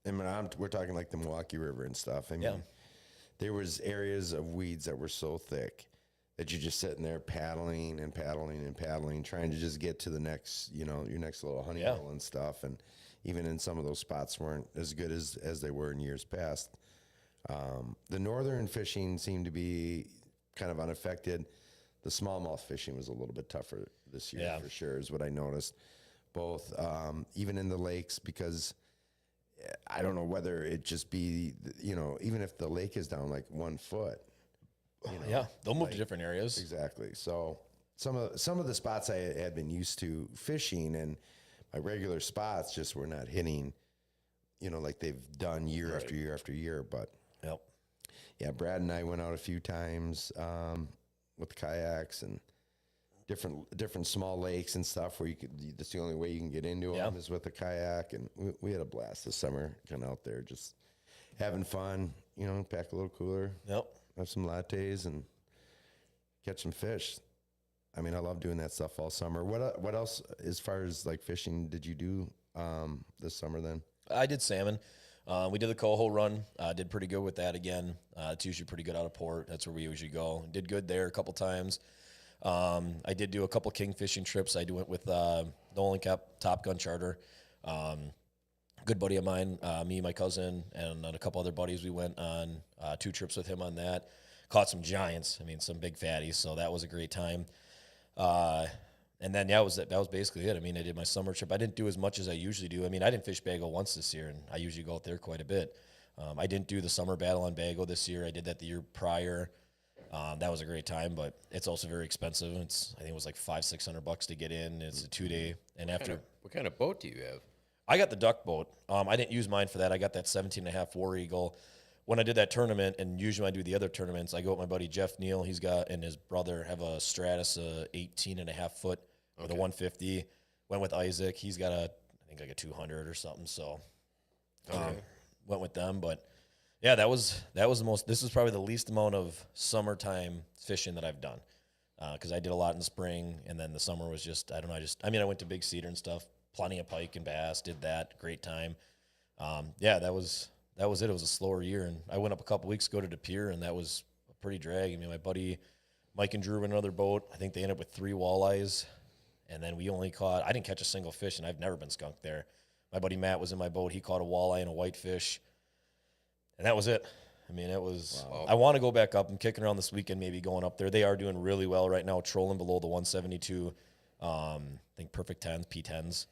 we're talking like the Milwaukee River and stuff. I mean, Yeah. there was areas of weeds that were so thick that you're just sitting there paddling and paddling and paddling, trying to just get to the next, your next little honey hole and stuff. And even in some of those spots weren't as good as they were in years past. The northern fishing seemed to be kind of unaffected. The smallmouth fishing was a little bit tougher this year for sure, is what I noticed. Both, even in the lakes, because I don't know whether it just be, even if the lake is down like 1 foot. Yeah, they'll move to different areas. Exactly. So some of the spots I had been used to fishing, and regular spots, just we're not hitting, like they've done year after year after year. But Yep. yeah, Brad and I went out a few times with kayaks and different small lakes and stuff where that's the only way you can get into them is with a kayak. And we had a blast this summer going out there, just having fun, pack a little cooler, Yep. have some lattes and catch some fish. I mean, I love doing that stuff all summer. What else as far as like fishing did you do this summer then? I did salmon. We did the coho run. Did pretty good with that again. It's usually pretty good out of port. That's where we usually go. Did good there a couple times. I did do a couple king fishing trips. I went with Nolan Cap Top Gun Charter. Good buddy of mine, me, my cousin, and a couple other buddies. We went on 2 trips with him on that. Caught some giants. I mean, some big fatties. So that was a great time. And then that was basically it. I mean, I did my summer trip. I didn't do as much as I usually do. I mean, I didn't fish Bago once this year, and I usually go out there quite a bit. I didn't do the summer battle on Bago this year. I did that the year prior. That was a great time, but it's also very expensive. I think it was like $500-600 to get in. It's a 2-day, and after What kind of boat do you have? I got the duck boat. I didn't use mine for that. I got that 17.5 War Eagle. When I did that tournament, and usually when I do the other tournaments, I go with my buddy Jeff Neal. He's got and his brother have a Stratus 18.5 foot with a 150. Went with Isaac. He's got I think like a 200 or something. So went with them. But yeah, that was the most. This is probably the least amount of summertime fishing that I've done because I did a lot in the spring, and then the summer was just I don't know. I went to Big Cedar and stuff. Plenty of pike and bass. Did that. Great time. Yeah, that was it. It was a slower year, and I went up a couple weeks ago to De Pere, and that was a pretty drag. I mean, my buddy Mike and Drew were in another boat. I think they ended up with 3 walleyes, and then we only caught. I didn't catch a single fish, and I've never been skunked there. My buddy Matt was in my boat. He caught a walleye and a whitefish, and that was it. I mean, it was. Wow. I want to go back up. I'm kicking around this weekend, maybe going up there. They are doing really well right now, trolling below the 172. I think perfect 10s, P10s.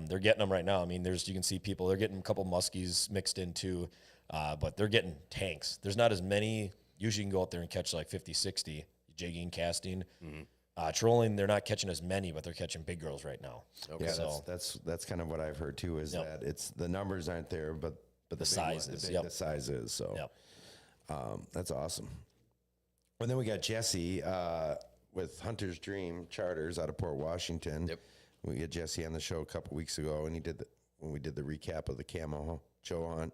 They're getting them right now. I mean, you can see people, they're getting a couple muskies mixed in too, but they're getting tanks. There's not as many. Usually you can go out there and catch like 50, 60, jigging, casting. Mm-hmm. Trolling, they're not catching as many, but they're catching big girls right now. Okay. Yeah, so, that's kind of what I've heard too, is that it's the numbers aren't there, but the sizes. The size is. So that's awesome. And then we got Jesse with Hunter's Dream Charters out of Port Washington. Yep. We had Jesse on the show a couple weeks ago, and when we did the recap of the Camo Show hunt.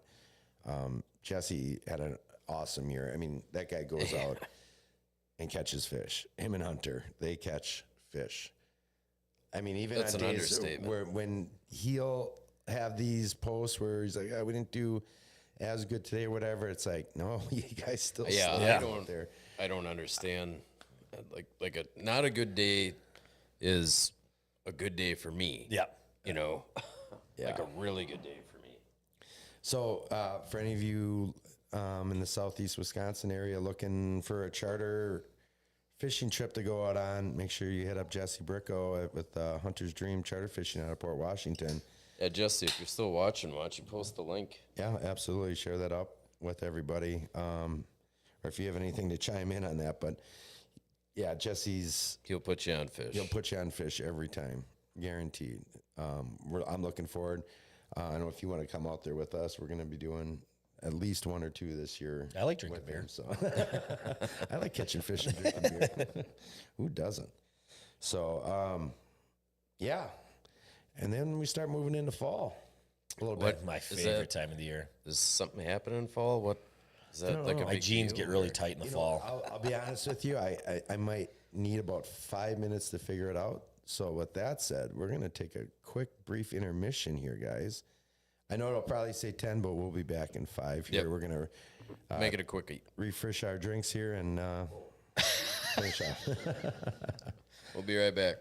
Jesse had an awesome year. I mean, that guy goes out and catches fish. Him and Hunter, they catch fish. I mean, even That's on an days understatement. when he'll have these posts where he's like, we didn't do as good today or whatever. It's like, no, you guys still out there. I don't understand. Not a good day is a good day for me. Yeah. Like a really good day for me. So for any of you in the southeast Wisconsin area looking for a charter fishing trip to go out on, make sure you hit up Jesse Bricko with Hunter's Dream Charter Fishing out of Port Washington. Yeah, Jesse, if you're still watching, why don't you post the link? Yeah, absolutely. Share that up with everybody. Or if you have anything to chime in on that. But yeah, he'll put you on fish. He'll put you on fish every time, guaranteed. I'm looking forward. I know if you want to come out there with us, we're going to be doing at least 1 or 2 this year. I like drinking beer. So I like catching fish and drinking beer. Who doesn't? So, yeah. And then we start moving into fall a little bit. My favorite time of the year. Is something happen in fall? What is that like? My jeans get really tight in the fall. I'll be honest with you. I might need about 5 minutes to figure it out. So with that said, we're going to take a quick, brief intermission here, guys. I know it'll probably say 10, but we'll be back in 5 here. Yep. We're going to make it a quickie. Refresh our drinks here and finish off. We'll be right back.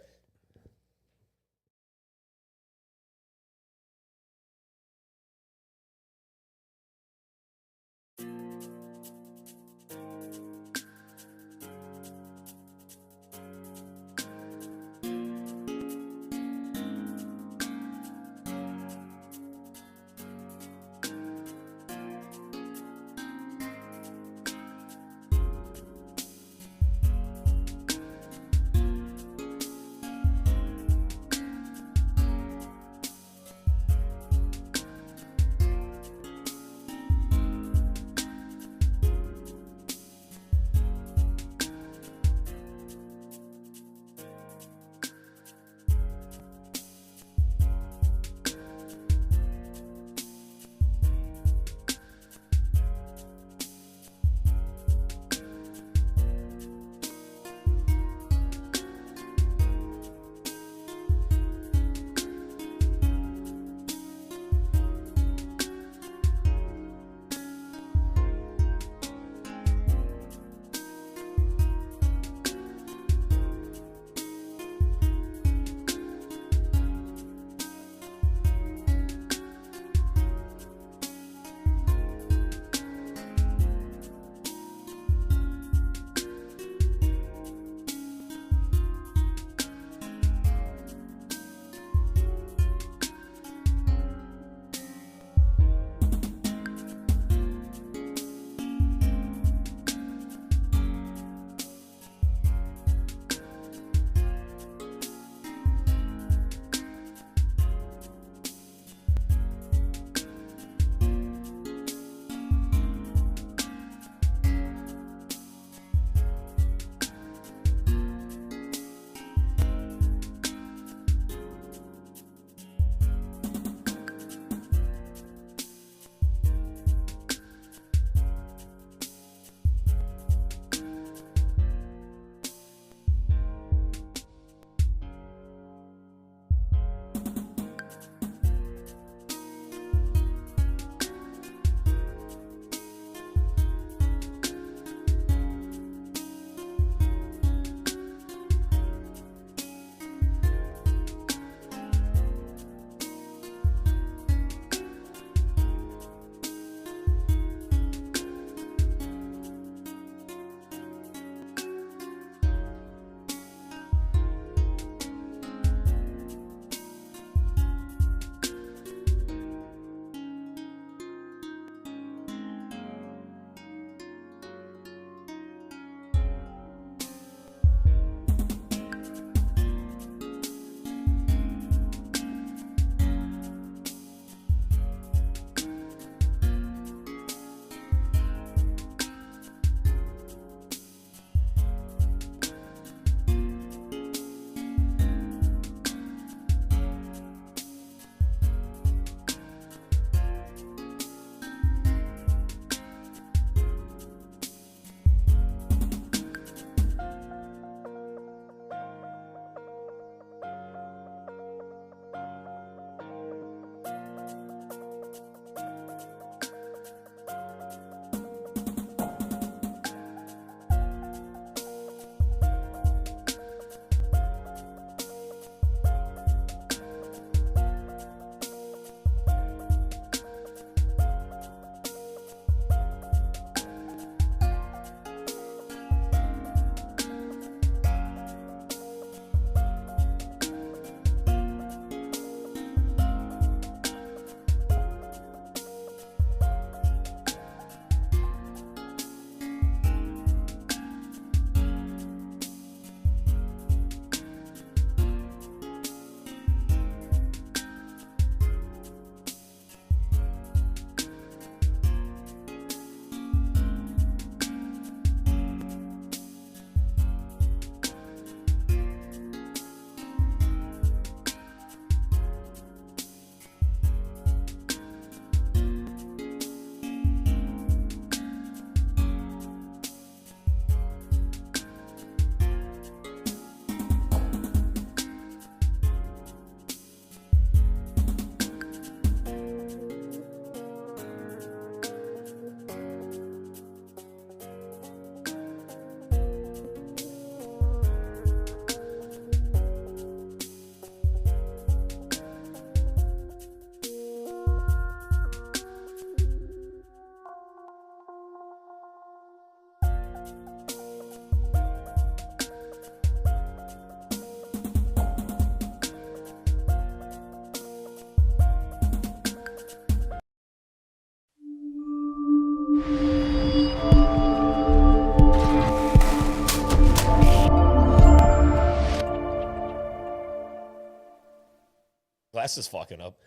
glass is fucking up.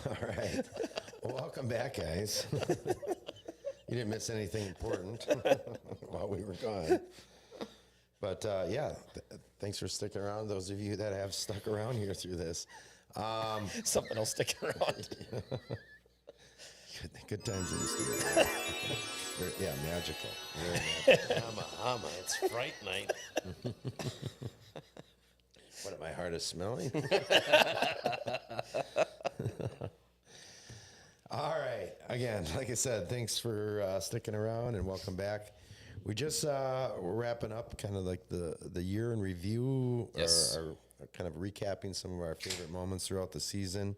All right. Well, welcome back, guys. You didn't miss anything important while we were gone. But yeah, thanks for sticking around. Those of you that have stuck around here through this. Something else sticking around. Good times in the studio. Yeah, magical. Very magical. Hama, it's Fright Night. What, am I hard of smelling? All right. Again, like I said, thanks for sticking around and welcome back. We just we're wrapping up kind of like the year in review, Yes. or kind of recapping some of our favorite moments throughout the season.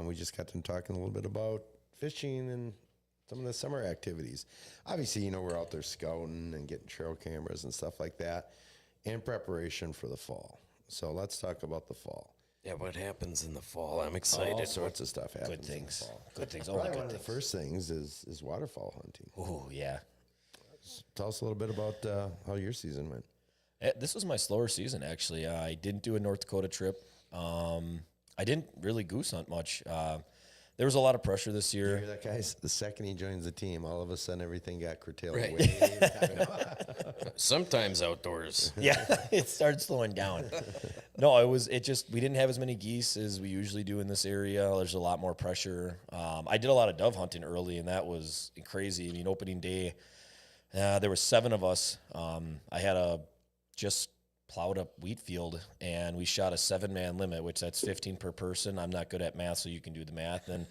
We just got them talking a little bit about fishing and some of the summer activities. Obviously, we're out there scouting and getting trail cameras and stuff like that in preparation for the fall. So let's talk about the fall. Yeah, what happens in the fall? I'm excited. All sorts of stuff happens Good in things. the fall. Good things. Only Probably good one of the things. first things is waterfowl hunting. Oh, yeah. Tell us a little bit about how your season went. This was my slower season, actually. I didn't do a North Dakota trip. I didn't really goose hunt much. There was a lot of pressure this You year. hear that, guys? The second he joins the team, all of a sudden everything got curtailed. Right. Sometimes outdoors. Yeah, it started slowing down. No, we didn't have as many geese as we usually do in this area. There's a lot more pressure. I did a lot of dove hunting early, and that was crazy. I mean, opening day, there were 7 of us. I had a just plowed up wheat field, and we shot a 7-man limit, which that's 15 per person. I'm not good at math, so you can do the math. And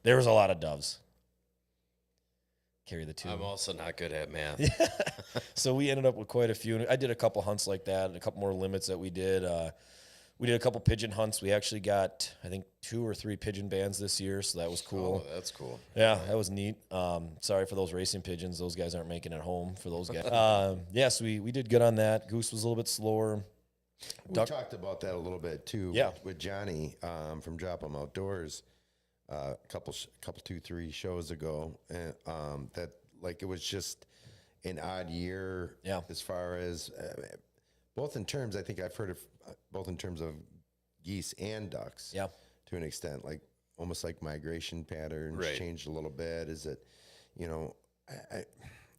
there was a lot of doves. Carry the 2. I'm also not good at math. So we ended up with quite a few. I did a couple hunts like that, and a couple more limits that we did. We did a couple pigeon hunts. We actually got, I think, 2 or 3 pigeon bands this year, so that was cool. Oh, that's cool. Yeah, that was neat. Sorry for those racing pigeons. Those guys aren't making it home for those guys. Yes, we did good on that. Goose was a little bit slower. We Duck- talked about that a little bit too. Yeah. With Johnny from Drop 'em Outdoors, a couple 2-3 shows ago, and that like it was just an odd year. Yeah. As far as both in terms, I think I've heard of both in terms of geese and ducks. Yeah. To an extent, like almost like migration patterns Right. changed a little bit. Is it, I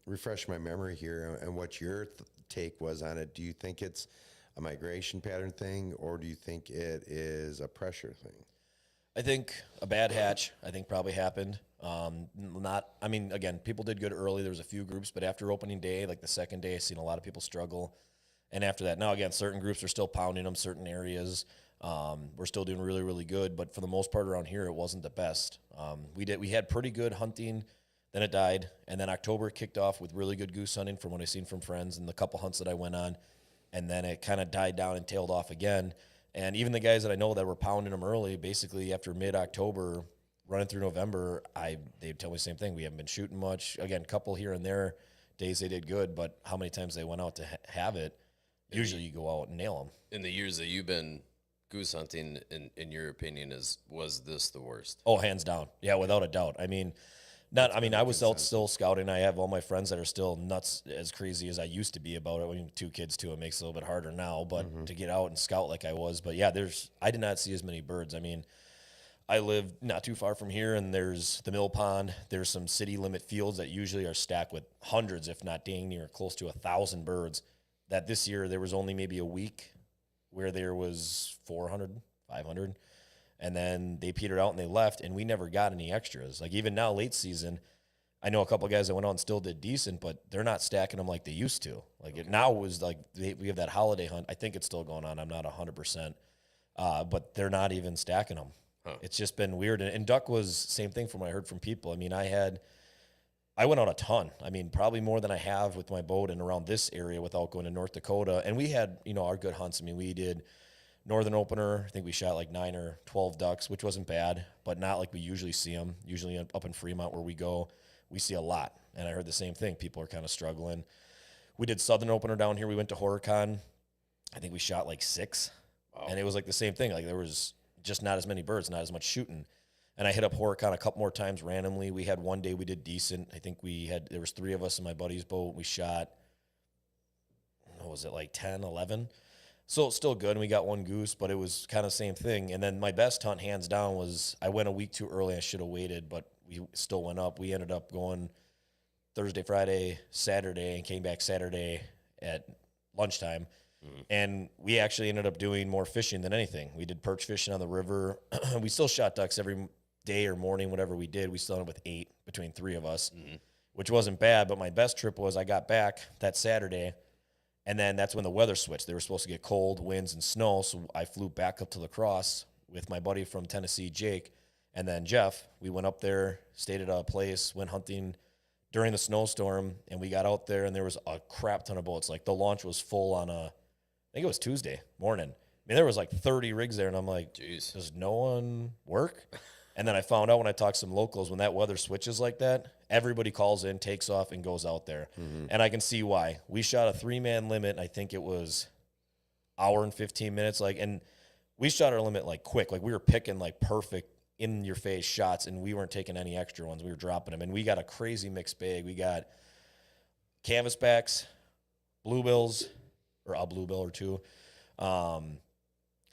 refresh my memory here and what your take was on it. Do you think it's a migration pattern thing, or do you think it is a pressure thing? I think a bad hatch, probably happened. Again, people did good early. There was a few groups, but after opening day, like the second day, I seen a lot of people struggle. And after that, now again, certain groups are still pounding them, certain areas. We're still doing really, really good, but for the most part around here, it wasn't the best. We had pretty good hunting, then it died, and then October kicked off with really good goose hunting from what I seen from friends and the couple hunts that I went on, and then it kind of died down and tailed off again. And even the guys that I know that were pounding them early, basically after mid-October, running through November, they'd tell me the same thing. We haven't been shooting much. Again, a couple here and there days they did good, but how many times they went out to have it? Usually you go out and nail them. In the years that you've been goose hunting, in your opinion, was this the worst? Oh, hands down. Yeah, without a doubt. I was out still scouting. I have all my friends that are still nuts as crazy as I used to be about it. 2 kids too, it makes it a little bit harder now, but to get out and scout like I was. But yeah, I did not see as many birds. I live not too far from here, and there's the mill pond. There's some city limit fields that usually are stacked with hundreds, if not dang near close to 1,000 birds. That this year there was only maybe a week where there was 400, 500. And then they petered out and they left, and we never got any extras. Like even now, late season, I know a couple of guys that went out and still did decent, but they're not stacking them like they used to. Like it now was like we have that holiday hunt. I think it's still going on. I'm not 100%, but they're not even stacking them. Huh. It's just been weird. And duck was same thing from what I heard from people. I went out a ton. Probably more than I have with my boat and around this area without going to North Dakota. And we had, our good hunts. We did Northern Opener. I think we shot like 9 or 12 ducks, which wasn't bad, but not like we usually see them. Usually up in Fremont where we go, we see a lot. And I heard the same thing. People are kind of struggling. We did Southern Opener down here. We went to HorrorCon. I think we shot like 6. Wow. And it was like the same thing. Like there was just not as many birds, not as much shooting. And I hit up HorrorCon a couple more times randomly. We had one day we did decent. I think there was 3 of us in my buddy's boat. We shot, what was it, like 10, 11? So it's still good, and we got one goose, but it was kind of the same thing. And then my best hunt, hands down, was I went a week too early. I should have waited, but we still went up. We ended up going Thursday, Friday, Saturday, and came back Saturday at lunchtime. And we actually ended up doing more fishing than anything. We did perch fishing on the river. We still shot ducks every day or morning, whatever we did. We still ended up with 8 between 3 of us, which wasn't bad. But my best trip was I got back that Saturday, and then that's when the weather switched. They were supposed to get cold winds and snow, so I flew back up to La Crosse with my buddy from Tennessee, Jake, and then Jeff. We went up there, stayed at a place, went hunting during the snowstorm, and we got out there, and there was a crap ton of boats. Like, the launch was full on I think it was Tuesday morning. I mean, there was like 30 rigs there, and I'm like, Jeez. does no one work? And then I found out when I talked to some locals, when that weather switches like that, everybody calls in, takes off, and goes out there. And I can see why. We shot a 3-man limit, and I think it was hour and 15 minutes. And we shot our limit like quick. Like, we were picking like perfect in-your-face shots, and we weren't taking any extra ones. We were dropping them, and we got a crazy mixed bag. We got canvasbacks, bluebills, or a bluebill or 2,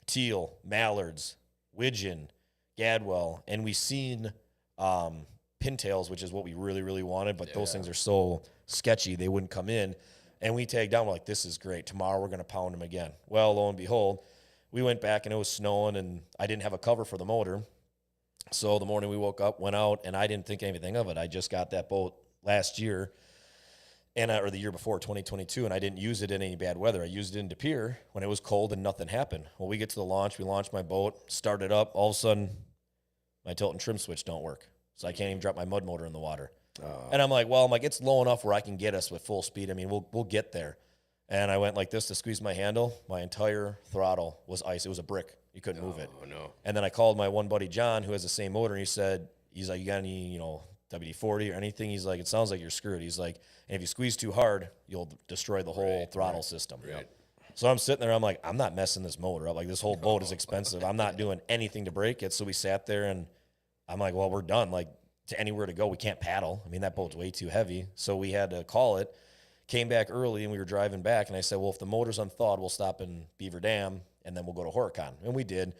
teal, mallards, widgeon, gadwell, and we seen pintails, which is what we really, really wanted, but those things are so sketchy, they wouldn't come in. And we tagged down, we're like, this is great. Tomorrow we're going to pound them again. Well, lo and behold, we went back, and it was snowing, and I didn't have a cover for the motor. So the morning we woke up, went out, and I didn't think anything of it. I just got that boat last year, or the year before, 2022, and I didn't use it in any bad weather. I used it in De Pere when it was cold and nothing happened. Well, we get to the launch, we launched my boat, started up, all of a sudden, my tilt and trim switch don't work. So I can't even drop my mud motor in the water. And I'm like, it's low enough where I can get us with full speed. I mean, we'll get there. And I went like this to squeeze my handle. My entire throttle was ice. It was a brick. You couldn't move it. Oh, no. And then I called my one buddy, John, who has the same motor, and he's like, you got any, WD-40 or anything? He's like, it sounds like you're screwed. He's like, and if you squeeze too hard, you'll destroy the whole throttle system. Right. So I'm sitting there, I'm like, I'm not messing this motor up. Like, this whole boat is expensive. I'm not doing anything to break it. So we sat there, and I'm like, well, we're done. Like, to anywhere to go, we can't paddle. I mean, that boat's way too heavy. So we had to call it. Came back early, and we were driving back, and I said, well, if the motor's unthawed, we'll stop in Beaver Dam, and then we'll go to Horicon. And we did.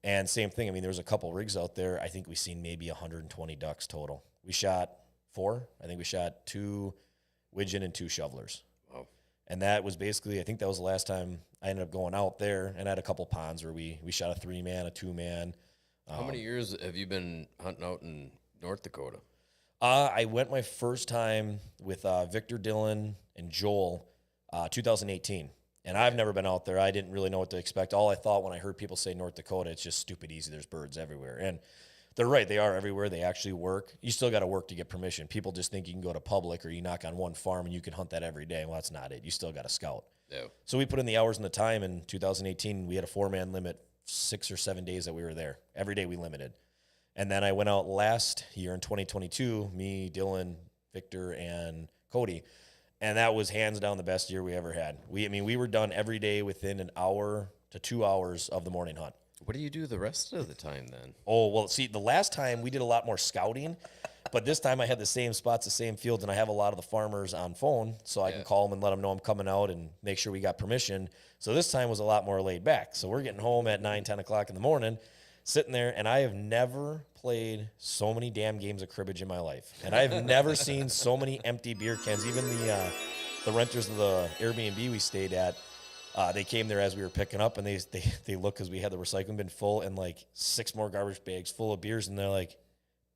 And same thing. I mean, there was a couple rigs out there. I think we seen maybe 120 ducks total. We shot 4. I think we shot 2 widgeon and 2 shovelers. Wow. And that was basically, I think that was the last time I ended up going out there, and I had a couple ponds where we shot a 3-man, a 2-man. How many years have you been hunting out in North Dakota? I went my first time with Victor Dillon and Joel, 2018. And I've never been out there. I didn't really know what to expect. All I thought when I heard people say North Dakota, it's just stupid easy. There's birds everywhere. And they're right. They are everywhere. They actually work. You still got to work to get permission. People just think you can go to public or you knock on one farm and you can hunt that every day. Well, that's not it. You still got to scout. Yeah. So we put in the hours and the time. In 2018, we had a 4-man limit, 6 or 7 days that we were there. Every day we limited. And then I went out last year in 2022, me, Dylan, Victor, and Cody. And that was hands down the best year we ever had. We were done every day within an hour to 2 hours of the morning hunt. What do you do the rest of the time then? Oh, well, see, the last time we did a lot more scouting, but this time I had the same spots, the same fields, and I have a lot of the farmers on phone, so I can call them and let them know I'm coming out and make sure we got permission. So this time was a lot more laid back. So we're getting home at 9, 10 o'clock in the morning, sitting there, and I have never played so many damn games of cribbage in my life. And I have never seen so many empty beer cans. Even the renters of the Airbnb we stayed at, they came there as we were picking up, and they looked because we had the recycling bin full and like 6 more garbage bags full of beers, and they're like,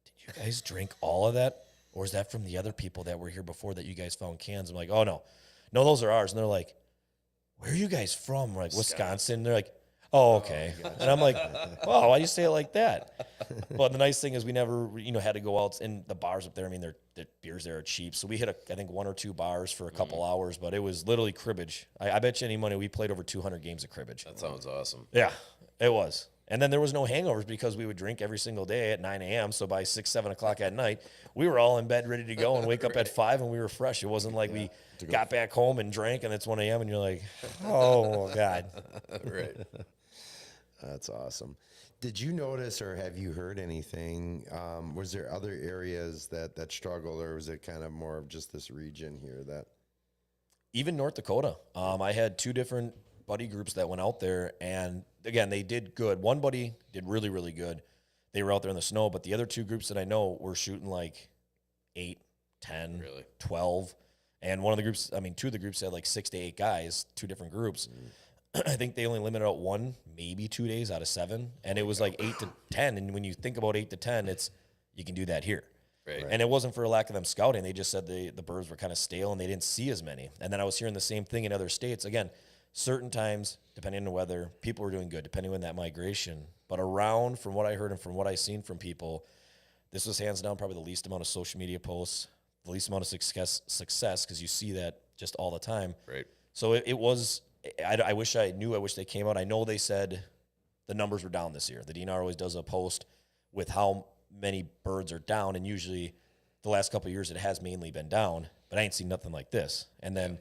did you guys drink all of that? Or is that from the other people that were here before that you guys found cans? I'm like, oh, no, those are ours. And they're like, where are you guys from? We're like, Wisconsin. They're like, oh, okay. And I'm like, wow, why do you say it like that? But the nice thing is we never, had to go out in the bars up there. I mean, the beers there are cheap. So we hit, I think, 1 or 2 bars for a couple hours, but it was literally cribbage. I bet you any money we played over 200 games of cribbage. That sounds awesome. Yeah, it was. And then there was no hangovers because we would drink every single day at 9 a.m. So by 6, 7 o'clock at night, we were all in bed ready to go and wake up at 5 and we were fresh. It wasn't like we got back home and drank and it's 1 a.m. and you're like, oh, God. Right. That's awesome. Did you notice or have you heard anything? Was there other areas that struggled, or was it kind of more of just this region here that? Even North Dakota. I had 2 different buddy groups that went out there, and again, they did good. One buddy did really, really good. They were out there in the snow, but the other 2 groups that I know were shooting like 8, 10, Really? 12. And one of the groups, I mean, 2 of the groups had like 6 to 8 guys, 2 different groups. I think they only limited out 1, maybe 2 days out of 7. And it was like 8 to 10. And when you think about 8 to 10, it's, you can do that here. Right. And it wasn't for a lack of them scouting. They just said the birds were kind of stale and they didn't see as many. And then I was hearing the same thing in other states. Again, certain times, depending on the weather, people were doing good, depending on that migration. But around, from what I heard and from what I seen from people, this was hands down probably the least amount of social media posts, the least amount of success, because you see that just all the time. Right. So it was, I wish I knew, I wish they came out. I know they said the numbers were down this year. The DNR always does a post with how many birds are down, and usually the last couple of years it has mainly been down, but I ain't seen nothing like this. And then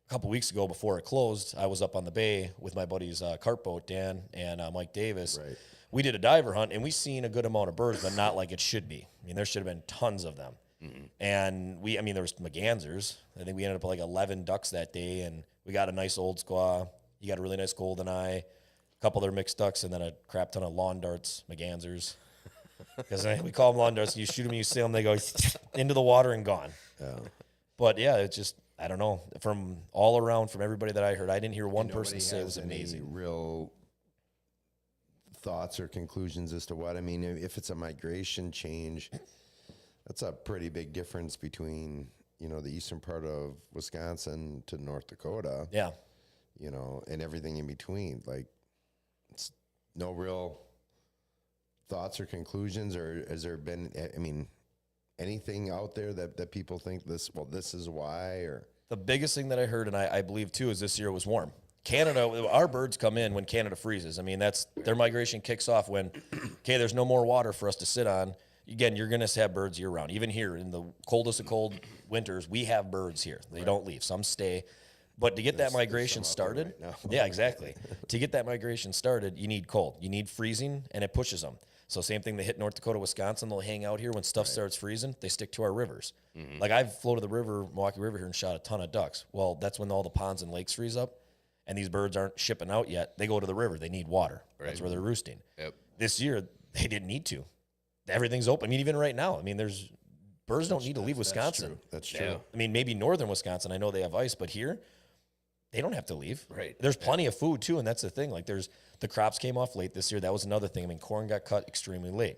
a couple weeks ago, before it closed, I was up on the bay with my buddies carp boat, Dan and Mike Davis. Right. We did a diver hunt, and we seen a good amount of birds, but not like it should be. I mean, there should have been tons of them. And there was mergansers. I think we ended up with like 11 ducks that day, and we got a nice old squaw. You got a really nice golden eye, a couple other mixed ducks, and then a crap ton of lawn darts, mergansers. Because we call them lawn darts. You shoot them, you see them, they go into the water and gone. But yeah, it's just, I don't know. From all around, from everybody that I heard, I didn't hear one person say it was amazing. Any real thoughts or conclusions as to what? I mean, if it's a migration change, that's a pretty big difference between, the eastern part of Wisconsin to North Dakota. Yeah. And everything in between. Like, it's no real thoughts or conclusions, or has there been, anything out there that people think this is why? Or The biggest thing that I heard, and I believe too, is this year was warm. Canada, our birds come in when Canada freezes. I mean, that's their migration kicks off when, okay, there's no more water for us to sit on. Again, you're going to have birds year round. Even here in the coldest of cold winters, we have birds here. They don't leave. Some stay. But to get that migration started, right now. yeah, exactly. To get that migration started, you need cold. You need freezing, and it pushes them. So same thing, they hit North Dakota, Wisconsin. They'll hang out here when stuff starts freezing. They stick to our rivers. Like I've floated the river, Milwaukee River here, and shot a ton of ducks. Well, that's when all the ponds and lakes freeze up, and these birds aren't shipping out yet. They go to the river. They need water. That's where they're roosting. Yep. This year, they didn't need to. Everything's open. I mean, even right now, there's birds don't need to leave Wisconsin. That's true. Yeah. I mean, maybe northern Wisconsin, I know they have ice, but here, they don't have to leave. Right. There's plenty of food too, and that's the thing. Like the crops came off late this year. That was another thing. Corn got cut extremely late.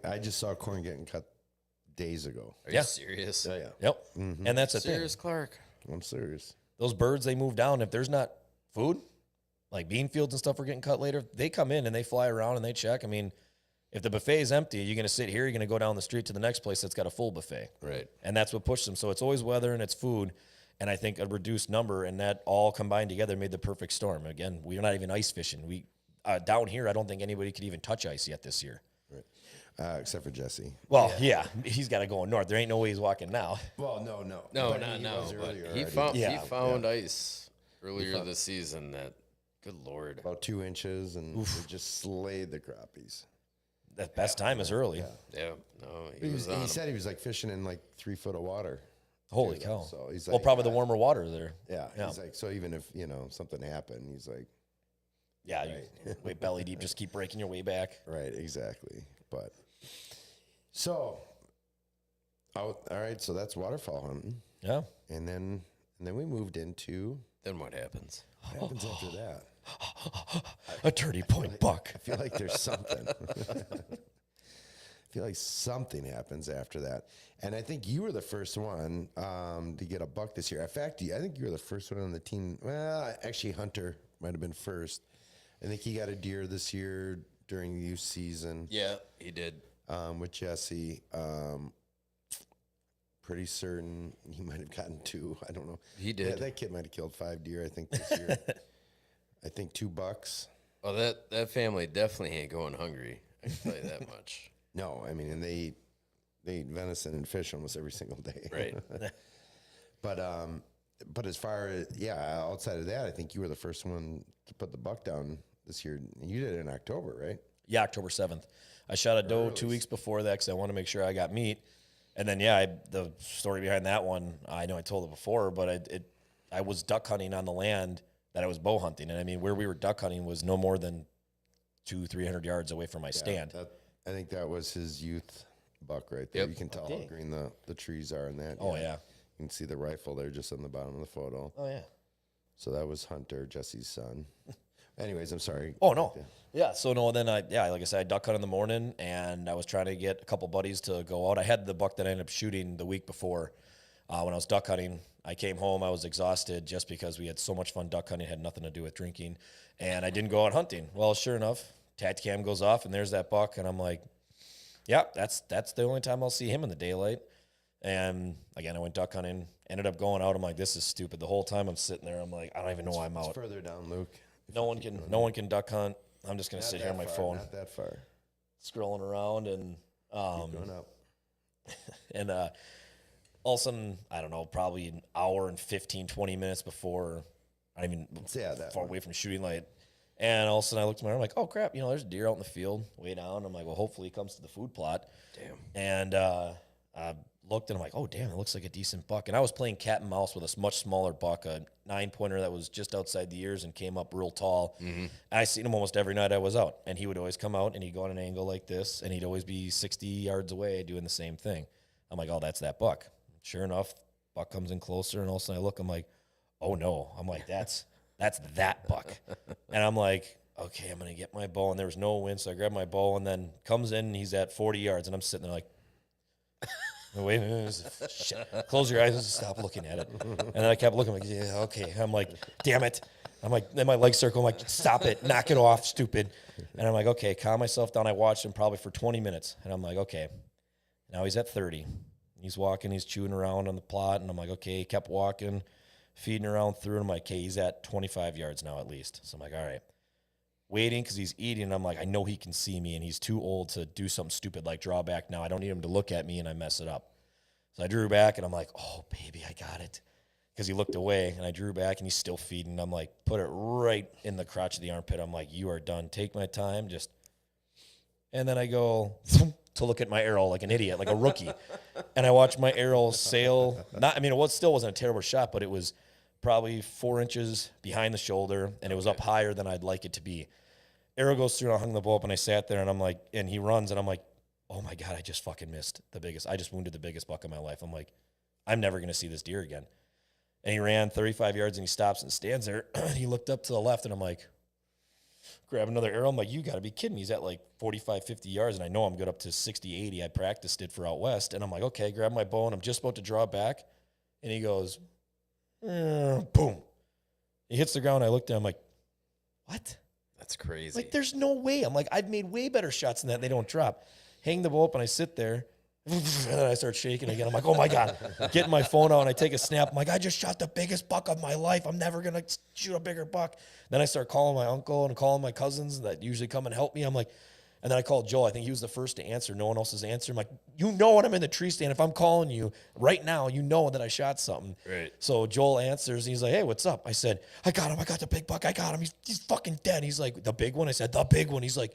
I just saw corn getting cut days ago. Are Yeah. you serious? Yeah. Yep. And that's the thing. Serious, Clark. I'm serious. Those birds, they move down. If there's not food, like bean fields and stuff are getting cut later, they come in and they fly around and they check. I mean, if the buffet is empty, you're going to sit here, you're going to go down the street to the next place that's got a full buffet. Right. And that's what pushed them. So it's always weather and it's food. And I think a reduced number, and that all combined together made the perfect storm. Again, we're not even ice fishing. We down here, I don't think anybody could even touch ice yet this year. Right. Except for Jesse. Well, yeah, he's got to go north. There ain't no way he's walking now. Well, no. No, But not he now. was But earlier he already. found ice earlier this season. That, good Lord. About 2 inches, and they just slayed the crappies. The best time is early. Yeah. No, he was on He 'em. said he was like fishing in like 3 foot of water. Holy too, cow. So he's Well, like, probably the warmer water there. Yeah, Yeah. he's like, so even if something happened, he's like, Yeah, you wait belly deep, just keep breaking your way back. right, exactly. But so, all right, so that's waterfowl hunting, Yeah. and then we moved into Then what happens? what happens after that. A 30-point buck. I feel like there's something. I feel like something happens after that. And I think you were the first one to get a buck this year. In fact, I think you were the first one on the team. Well, actually, Hunter might have been first. I think he got a deer this year during the youth season Yeah, he did. with Jesse. Pretty certain he might have gotten 2. I don't know. He did. Yeah, that kid might have killed 5 deer, I think, this year. I think 2 bucks. Well, that family definitely ain't going hungry. I can tell you that much. No, I mean, and they eat venison and fish almost every single day. Right. But as far as, outside of that, I think you were the first one to put the buck down this year. You did it in October, right? Yeah, October 7th. I shot a doe 2 weeks before that because I want to make sure I got meat. And then, the story behind that one, I know I told it before, but I was duck hunting on the land that I was bow hunting. And I mean, where we were duck hunting was no more than 200-300 yards away from my stand. I think that was his youth buck right there. Yep. You can tell how green the trees are in that. Oh, yeah. You can see the rifle there just on the bottom of the photo. Oh, yeah. So that was Hunter, Jesse's son. Anyways, I'm sorry. Oh, no. Yeah. So, no, then like I said, I duck hunt in the morning, and I was trying to get a couple buddies to go out. I had the buck that I ended up shooting the week before when I was duck hunting. I came home, I was exhausted just because we had so much fun duck hunting, had nothing to do with drinking, and I didn't go out hunting. Well, sure enough, tat cam goes off, and there's that buck, and I'm like, yeah, that's the only time I'll see him in the daylight. And again, I went duck hunting, ended up going out. I'm like, this is stupid. The whole time I'm sitting there, I'm like, I don't even know why I'm It's out. further down, Luke. No one can duck hunt. I'm just gonna sit here on my phone, Not that far. scrolling around, and Going up. and all of a sudden, I don't know, probably an hour and 15, 20 minutes before I even that far one. away from shooting light. And all of a sudden I looked at my arm, I'm like, oh crap, there's a deer out in the field way down. I'm like, well, hopefully he comes to the food plot. Damn. And I looked and I'm like, oh damn, it looks like a decent buck. And I was playing cat and mouse with a much smaller buck, a 9-pointer that was just outside the ears and came up real tall. And I seen him almost every night I was out. And he would always come out and he'd go on an angle like this, and he'd always be 60 yards away doing the same thing. I'm like, oh, that's that buck. Sure enough, buck comes in closer, and all of a sudden I look, I'm like, oh no. I'm like, that's that buck. And I'm like, okay, I'm gonna get my bow, and there was no wind, so I grabbed my bow, and then comes in, and he's at 40 yards, and I'm sitting there like, wait a minute, shit. Close your eyes and just stop looking at it. And then I kept looking, like, yeah, okay. I'm like, damn it. I'm like, then my legs circle, I'm like, stop it, knock it off, stupid. And I'm like, okay, calm myself down. I watched him probably for 20 minutes, and I'm like, okay, now he's at 30. He's walking, he's chewing around on the plot, and I'm like, okay, he kept walking, feeding around through, and I'm like, okay, he's at 25 yards now at least. So I'm like, all right. Waiting because he's eating, and I'm like, I know he can see me, and he's too old to do something stupid like draw back now. I don't need him to look at me, and I mess it up. So I drew back, and I'm like, oh, baby, I got it. Because he looked away, and I drew back, and he's still feeding. I'm like, put it right in the crotch of the armpit. I'm like, you are done. Take my time. Just, and then I go to look at my arrow like an idiot, like a rookie. And I watched my arrow sail. Still wasn't a terrible shot, but it was probably 4 inches behind the shoulder, and it was up higher than I'd like it to be. Arrow goes through, and I hung the bow up, and I sat there, and I'm like, and he runs, and I'm like, oh my God, I just fucking missed the biggest. I just wounded the biggest buck in my life. I'm like, I'm never going to see this deer again. And he ran 35 yards, and he stops and stands there. And he looked up to the left, and I'm like, grab another arrow. I'm like, you got to be kidding. He's at like 45, 50 yards, and I know I'm good up to 60, 80. I practiced it for out west. And I'm like, okay, grab my bow, and I'm just about to draw back. And he goes, boom. He hits the ground. I looked at him like, what? That's crazy. Like, there's no way. I'm like, I've made way better shots than that. They don't drop. Hang the bow up, and I sit there. And then I start shaking again. I'm like, oh my God. Getting my phone out, and I take a snap. I'm like, I just shot the biggest buck of my life. I'm never going to shoot a bigger buck. Then I start calling my uncle and calling my cousins that usually come and help me. I'm like, and then I called Joel. I think he was the first to answer. No one else is answering. I'm like, when I'm in the tree stand, if I'm calling you right now, you know that I shot something. Right. So Joel answers, and he's like, hey, what's up? I said, I got him. I got the big buck. I got him. He's fucking dead. He's like, the big one? I said, the big one. He's like,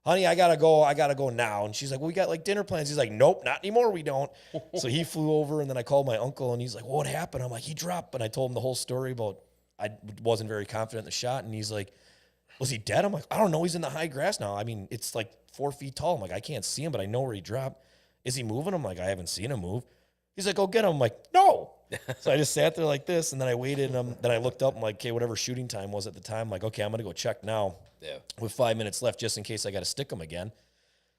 honey, I gotta go now. And she's like, well, we got like dinner plans. He's like, nope, not anymore. We don't. So he flew over, and then I called my uncle, and he's like, well, what happened? I'm like, he dropped. And I told him the whole story about I wasn't very confident in the shot. And he's like, was he dead? I'm like, I don't know. He's in the high grass now. I mean, it's like 4 feet tall. I'm like, I can't see him, but I know where he dropped. Is he moving? I'm like, I haven't seen him move. He's like, go get him. I'm like, no. So I just sat there like this, and then I waited, and then I looked up. I'm like, okay, whatever shooting time was at the time. I'm like, okay, I'm going to go check now. Yeah. With 5 minutes left, just in case I got to stick him again.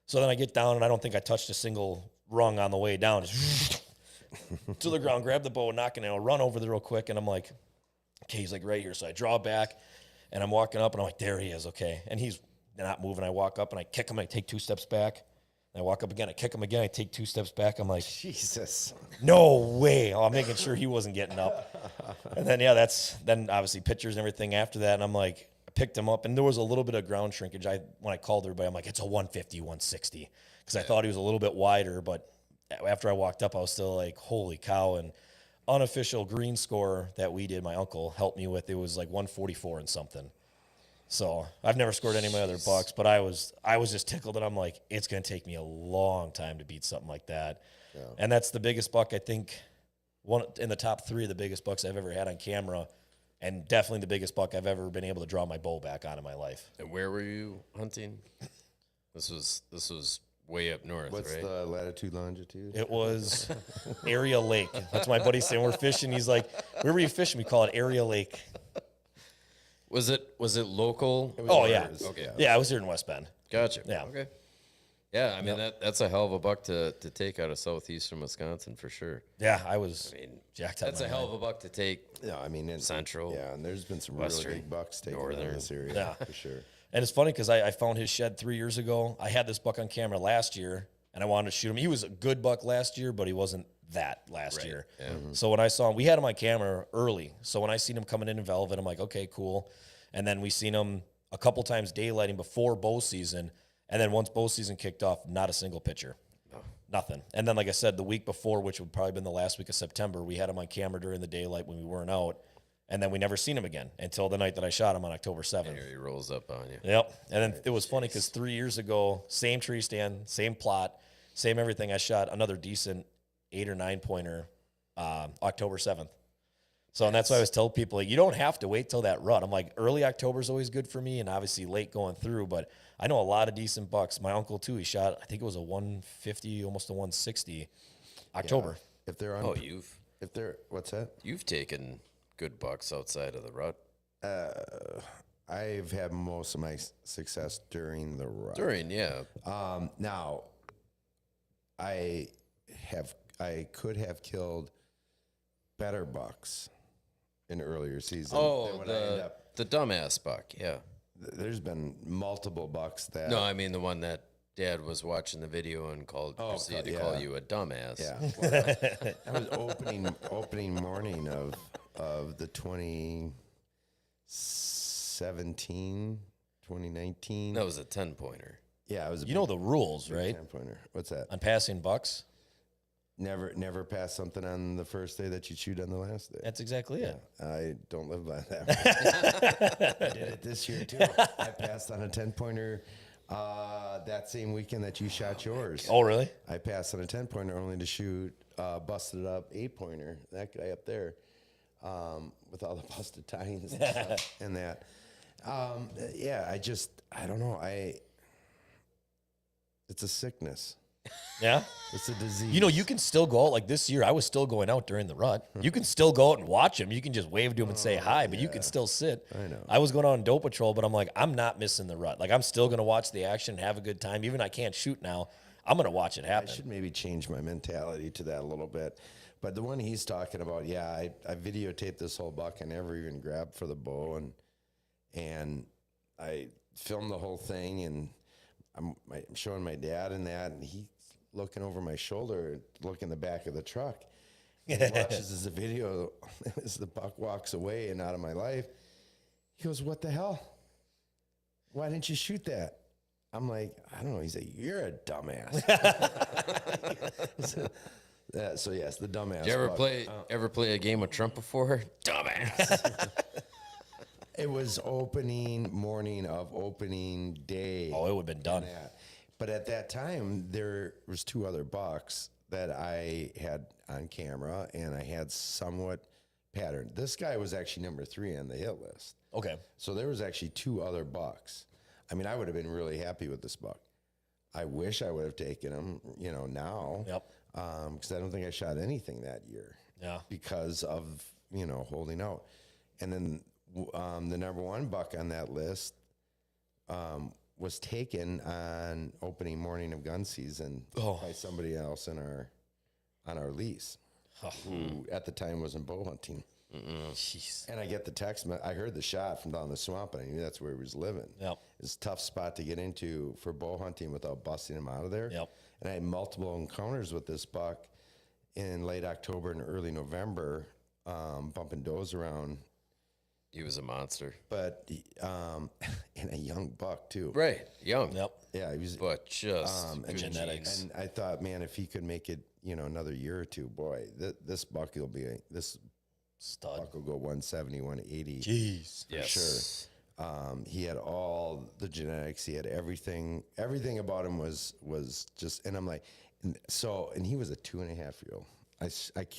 So then I get down, and I don't think I touched a single rung on the way down. Just to the ground, grab the bow, knock it, and I'll run over there real quick. And I'm like, okay, he's like right here. So I draw back, and I'm walking up, and I'm like, there he is, okay. And he's not moving. I walk up, and I kick him, and I take 2 steps back. And I walk up again, I kick him again, I take 2 steps back. I'm like, Jesus. No way. Oh, I'm making sure he wasn't getting up. And then, yeah, then obviously pictures and everything after that. And I'm like, I picked him up, and there was a little bit of ground shrinkage. When I called everybody, I'm like, it's a 150, 160. Because I thought he was a little bit wider, but after I walked up, I was still like, holy cow. And unofficial green score that we did, my uncle helped me with, it was like 144 and something. So I've never scored any of my other bucks, but I was just tickled, and I'm like, it's going to take me a long time to beat something like that. Yeah. And that's the biggest buck, I think, one in the top 3 of the biggest bucks I've ever had on camera. and definitely the biggest buck I've ever been able to draw my bow back on in my life. And where were you hunting? This was way up north, What's right? the latitude, longitude? It was Area Lake. That's my buddy saying we're fishing. He's like, where were you fishing? We call it Area Lake. Was it local? Oh yeah. Okay. Yeah, I was here in West Bend. Gotcha. Yeah. Okay. Yeah, I mean that's a hell of a buck to take out of southeastern Wisconsin for sure. Yeah, I was I mean, jacked up. that's a hell of a buck to take. Yeah, I mean, Central, Yeah, and there's been some Western, really big bucks taken out Northern. of this area Yeah. for sure. And it's funny because I found his shed 3 years ago. I had this buck on camera last year, and I wanted to shoot him. He was a good buck last year, but he wasn't that last year. Yeah. So when I saw him, we had him on camera early. So when I seen him coming in velvet, I'm like, okay, cool. And then we seen him a couple times daylighting before bow season. And then once bow season kicked off, not a single picture. Nothing. And then, like I said, the week before, which would probably been the last week of September, we had him on camera during the daylight when we weren't out. And then we never seen him again until the night that I shot him on October 7th. Here he rolls up on you. Yep. And then it was funny because 3 years ago, same tree stand, same plot, same everything. I shot another decent 8 or 9 pointer October 7th. So, and that's why I was telling people, like, you don't have to wait till that rut. I'm like, early October is always good for me, and obviously late going through, but I know a lot of decent bucks. My uncle, too, he shot, I think it was a 150, almost a 160 October. If they're on, Oh, if they're, what's that? you've taken good bucks outside of the rut. I've had most of my success during the rut. Yeah. Now, I could have killed better bucks in earlier seasons. Oh, than what I end up. the dumbass buck. Yeah. There's been multiple bucks that. No, I mean the one that Dad was watching the video and proceeded to call yeah. you a dumbass. Yeah, well, that was opening morning of the 2017, 2019. That was a 10-pointer. Yeah, it was. You know the rules, right? 10-pointer. What's that? On passing bucks. Never pass something on the first day that you shoot on the last day. That's exactly it. I don't live by that. I did it this year too. I passed on a 10-pointer that same weekend that you shot yours. Oh, really? I passed on a 10-pointer only to shoot busted up 8-pointer. That guy up there with all the busted tines and stuff and that. Yeah, I don't know. It's a sickness. Yeah. It's a disease. You know, you can still go out like this year. I was still going out during the rut. You can still go out and watch him. You can just wave to him and say hi, but you can still sit. I know. I was going out on doe patrol, but I'm like, I'm not missing the rut. Like, I'm still going to watch the action, have a good time. Even I can't shoot now. I'm going to watch it I happen. should maybe change my mentality to that a little bit. But the one he's talking about, yeah, I videotaped this whole buck. I never even grabbed for the bow, and I filmed the whole thing, and I'm showing my dad and that, and he's looking over my shoulder, looking in the back of the truck. And he watches as the video as the buck walks away and out of my life. He goes, "What the hell? Why didn't you shoot that?" I'm like, "I don't know." He's like, "You're a dumbass." So yes, the dumbass. Did you ever buck. ever play a game of Trump before? Dumbass. It was opening morning of opening day. Oh, it would have been done. that. But at that time, there was 2 other bucks that I had on camera, and I had somewhat patterned. This guy was actually number 3 on the hit list. Okay. So there was actually 2 other bucks. I mean, I would have been really happy with this buck. I wish I would have taken him, now. Yep. Because I don't think I shot anything that year. Yeah. Because of, holding out. And then the number 1 buck on that list was taken on opening morning of gun season by somebody else on our lease, who at the time was in bow hunting. Jeez. And I get the text. I heard the shot from down the swamp, and I knew that's where he was living. Yep. It's a tough spot to get into for bow hunting without busting him out of there. Yep. And I had multiple encounters with this buck in late October and early November, bumping does around. He was a monster. But and a young buck too. Right. Young. Yep. Yeah, he was. But just and good genetics. genes. And I thought, man, if he could make it, another year or two, boy, this buck will be this Stud. buck will go 170, 180. Jeez. Yes. He had all the genetics. He had everything. Everything about him was just. And I'm like, and he was a 2.5-year-old.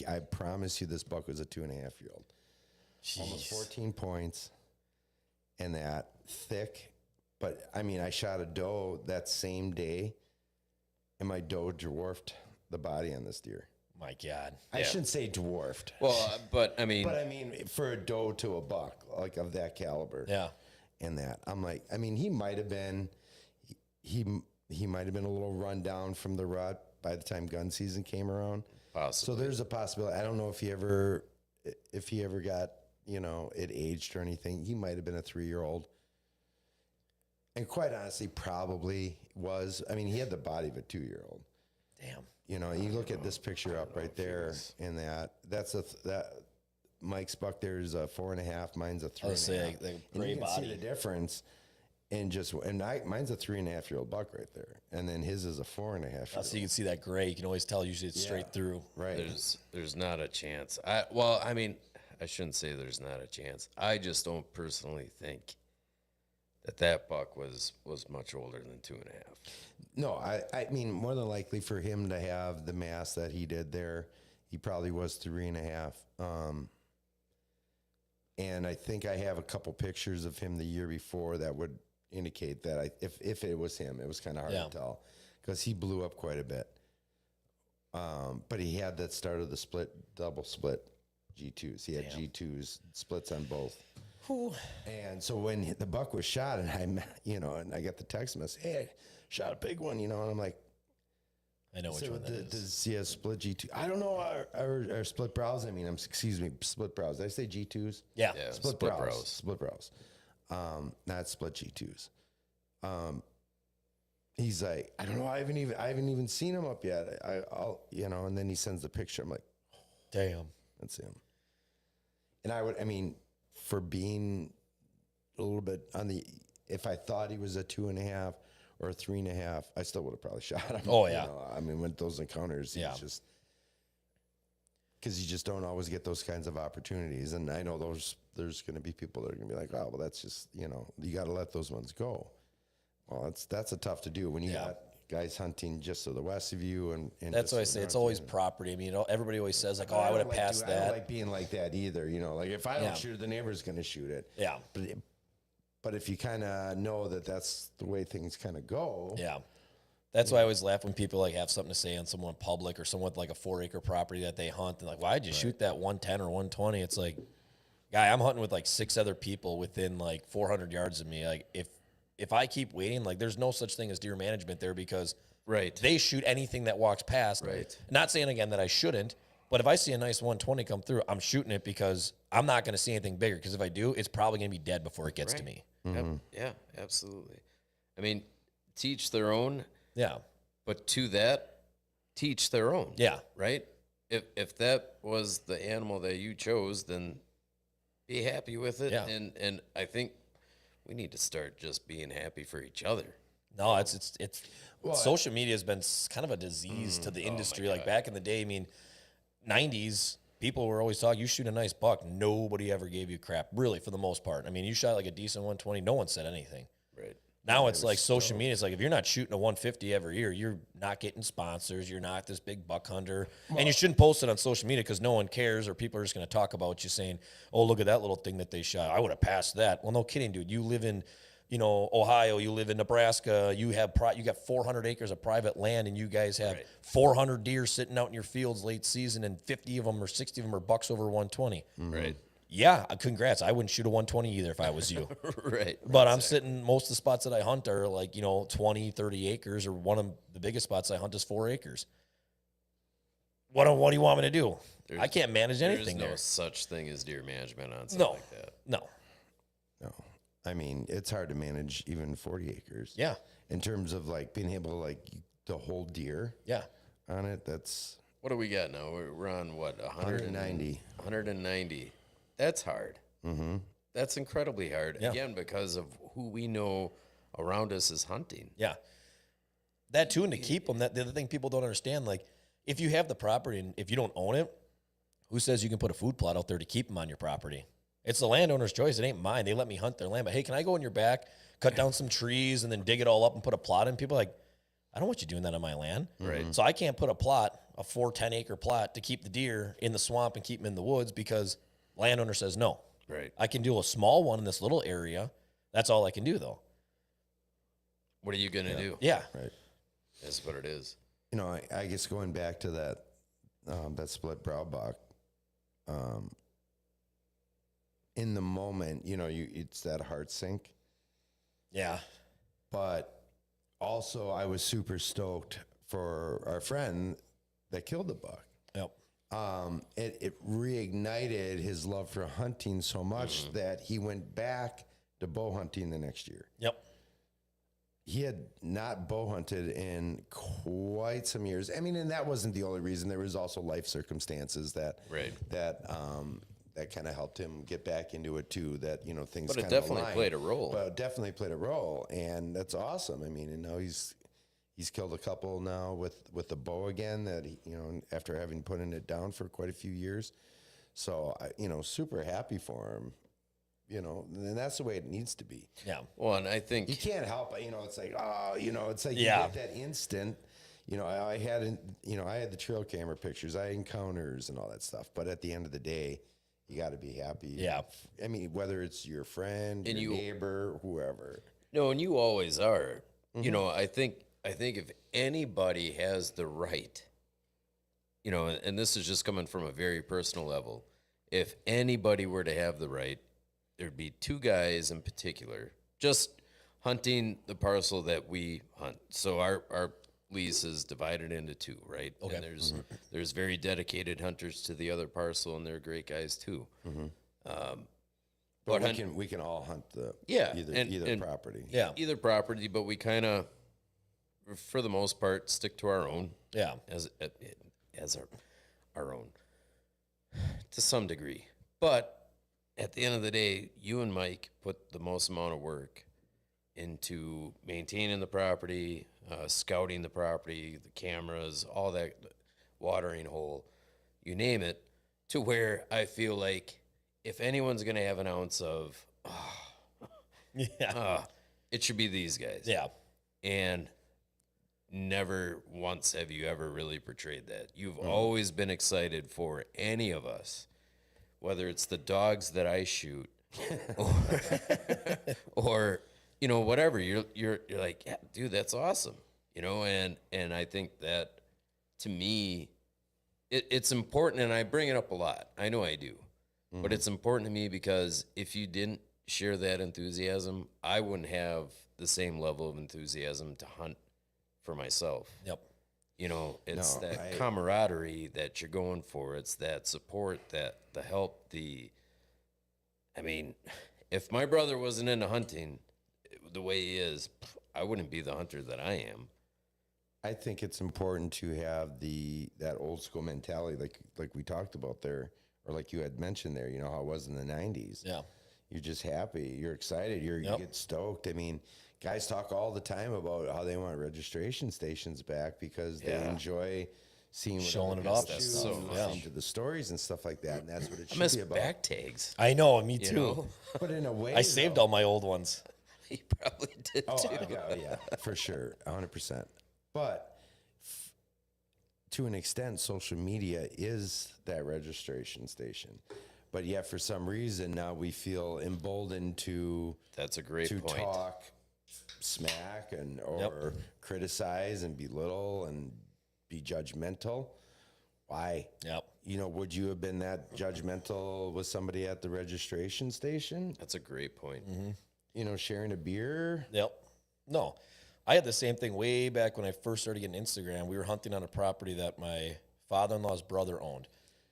I promise you, this buck was a 2.5-year-old. almost Jeez. 14 points, and that thick. But I mean, I shot a doe that same day, and my doe dwarfed the body on this deer. My God. I shouldn't say dwarfed, Well, but I mean, but I mean for a doe to a buck, like of that caliber. Yeah. And that I'm like, I mean, he might have been, he might have been a little run down from the rut by the time gun season came around. possibly. So there's a possibility. I don't know if he ever got, it aged or anything. He might have been a 3-year-old. And quite honestly, probably was. I mean, he had the body of a 2-year-old. Damn. You look at this picture up right there, and that Mike's buck there is a 4.5. Mine's a 3.5. I was saying, the And gray you can see the body. difference. Mine's a 3.5-year-old buck right there, and then his is a 4.5-year-old. So you can see that gray. You can always tell usually it's straight through. Right. There's not a chance. I mean, I shouldn't say there's not a chance. I just don't personally think that buck was much older than 2.5. No, I mean, more than likely for him to have the mass that he did there, he probably was 3.5. And I think I have a couple pictures of him the year before that would indicate that if it was him, it was kind of hard to tell because he blew up quite a bit. But he had that start of the double split G2s. He had G2s, splits on both. And so when the buck was shot, and I got the text message, hey, I shot a big one, and I'm like, I know which so one that is. does he have split G2? I don't know, our split brows. I mean, split brows. Did I say G2s? Yeah. Yeah, Split brows. Split brows. Not split G2s. He's like, I don't know. I haven't even seen him up yet. I'll and then he sends the picture. I'm like, Damn. that's him. And for being a little bit if I thought he was a 2.5 or a 3.5, I still would have probably shot him. Oh, yeah. With those encounters, he's just, because you just don't always get those kinds of opportunities. And I know there's going to be people that are going to be like, oh, well, that's just, you got to let those ones go. Well, that's a tough to do when you got guys hunting just to the west of you. And That's just what I to the say. It's north always of you. property. I mean, everybody always says like, "Oh, But I would don't have passed I don't that." like being like that either. Like if I don't shoot it, the neighbor's going to shoot it. Yeah. But if you kind of know that that's the way things kind of go. Yeah. That's why I always laugh when people like have something to say on someone public or someone with like a 4-acre property that they hunt and like, why'd you shoot that 110 or 120? It's like, guy, I'm hunting with like 6 other people within like 400 yards of me. Like if I keep waiting, like there's no such thing as deer management there because they shoot anything that walks past. Right. Not saying again that I shouldn't, but if I see a nice 120 come through, I'm shooting it because I'm not going to see anything bigger. Because if I do, it's probably going to be dead before it gets to me. Yeah, absolutely. I mean, teach their own. Yeah. But to that, teach their own. Yeah. Right? If that was the animal that you chose, then be happy with it. Yeah. And I think we need to start just being happy for each other. No, it's social media has been kind of a disease to the industry. Like back in the day, I mean, 90s, people were always talking, you shoot a nice buck. Nobody ever gave you crap, really, for the most part. I mean, you shot like a decent 120. No one said anything. Right. Now it's like social media. It's like if you're not shooting a 150 every year, you're not getting sponsors. You're not this big buck hunter. And you shouldn't post it on social media because no one cares or people are just going to talk about you saying, oh, look at that little thing that they shot. I would have passed that. Well, no kidding, dude. You live in, Ohio. You live in Nebraska. You got 400 acres of private land and you guys have 400 deer sitting out in your fields late season and 50 of them or 60 of them are bucks over 120. Right. Yeah, congrats. I wouldn't shoot a 120 either if I was you. Right. But I'm sitting, most of the spots that I hunt are like, 20, 30 acres, or one of the biggest spots I hunt is 4 acres. What do you want me to do? I can't manage anything There's no there. such thing as deer management on something like that. No. I mean, it's hard to manage even 40 acres. Yeah. In terms of like being able to hold deer Yeah. on it, that's What do we got now? We're on what? 190. 190. That's hard. Mm-hmm. That's incredibly hard. Yeah. Again, because of who we know around us is hunting. Yeah. That too, and to keep them, the other thing people don't understand, like if you have the property and if you don't own it, who says you can put a food plot out there to keep them on your property? It's the landowner's choice. It ain't mine. They let me hunt their land. But hey, can I go in your back, cut down some trees, and then dig it all up and put a plot in? People are like, I don't want you doing that on my land. Right. So I can't put a 10 acre plot to keep the deer in the swamp and keep them in the woods because landowner says no. Right. I can do a small one in this little area. That's all I can do, though. What are you going to do? Yeah. Right. That's what it is. You know, I guess going back to that split brow buck, in the moment, you know, it's that heart sink. Yeah. But also, I was super stoked for our friend that killed the buck. Yep. It reignited his love for hunting so much that he went back to bow hunting the next year. Yep. He had not bow hunted in quite some years. I mean, and that wasn't the only reason. There was also life circumstances that Right. that kind of helped him get back into it too. That, you know, things. But it kind definitely aligned. played a role. But it definitely played a role, and that's awesome. I mean, and now he's killed a couple now with the bow again. That he, you know, after having putting it down for quite a few years. So you know, super happy for him. You know, and that's the way it needs to be. Yeah. Well, and I think You can't help it. You know, it's like, oh, you know, it's like Yeah. you get that instant. You know, I had the trail camera pictures, I had encounters and all that stuff. But at the end of the day, you got to be happy. Yeah. I mean, whether it's your friend, And your you- neighbor, whoever. no, and you always are. You know, I think if anybody has the right, you know, and this is just coming from a very personal level, if anybody were to have the right, there'd be two guys in particular just hunting the parcel that we hunt. So our lease is divided into two, right? Okay. And there's very dedicated hunters to the other parcel, and they're great guys too. But But we hunt- can all hunt the Yeah, either and- property. Yeah. Either property, but we kind of, for the most part, stick to our own Yeah. as our own to some degree. But at the end of the day, you and Mike put the most amount of work into maintaining the property, scouting the property, the cameras, all that, watering hole, you name it, to where I feel like if anyone's going to have an ounce of, Yeah. it should be these guys. Yeah. And never once have you ever really portrayed that. You've always been excited for any of us, whether it's the dogs that I shoot or you know, whatever. You're like, yeah, dude, that's awesome. You know, and I think that to me it's important, and I bring it up a lot. I know I do. But it's important to me because if you didn't share that enthusiasm, I wouldn't have the same level of enthusiasm to hunt for myself. Yep. You know, it's No, that camaraderie that you're going for. It's that support, that the help, I mean, if my brother wasn't into hunting the way he is, I wouldn't be the hunter that I am. I think it's important to have that old school mentality, like we talked about there, or like you had mentioned there. You know how it was in the '90s. Yeah. You're just happy. You're excited. You Yep. get stoked. I mean, guys talk all the time about how they want registration stations back because they Yeah. enjoy seeing what Showing other it off, guys that's shoot, so listening much. to the stories and stuff like that. And that's what it I should miss be about. back tags. I know. Me You too. know? But in a way, I saved though- all my old ones. He probably did Oh, too. yeah, for sure, 100%. But to an extent, social media is that registration station. But yet, for some reason, now we feel emboldened to That's a great point. talk smack or criticize and belittle and be judgmental. Why? Yep. You know, would you have been that judgmental with somebody at the registration station? That's a great point. You know, sharing a beer? Yep. No, I had the same thing way back when I first started getting Instagram. We were hunting on a property that my father-in-law's brother owned.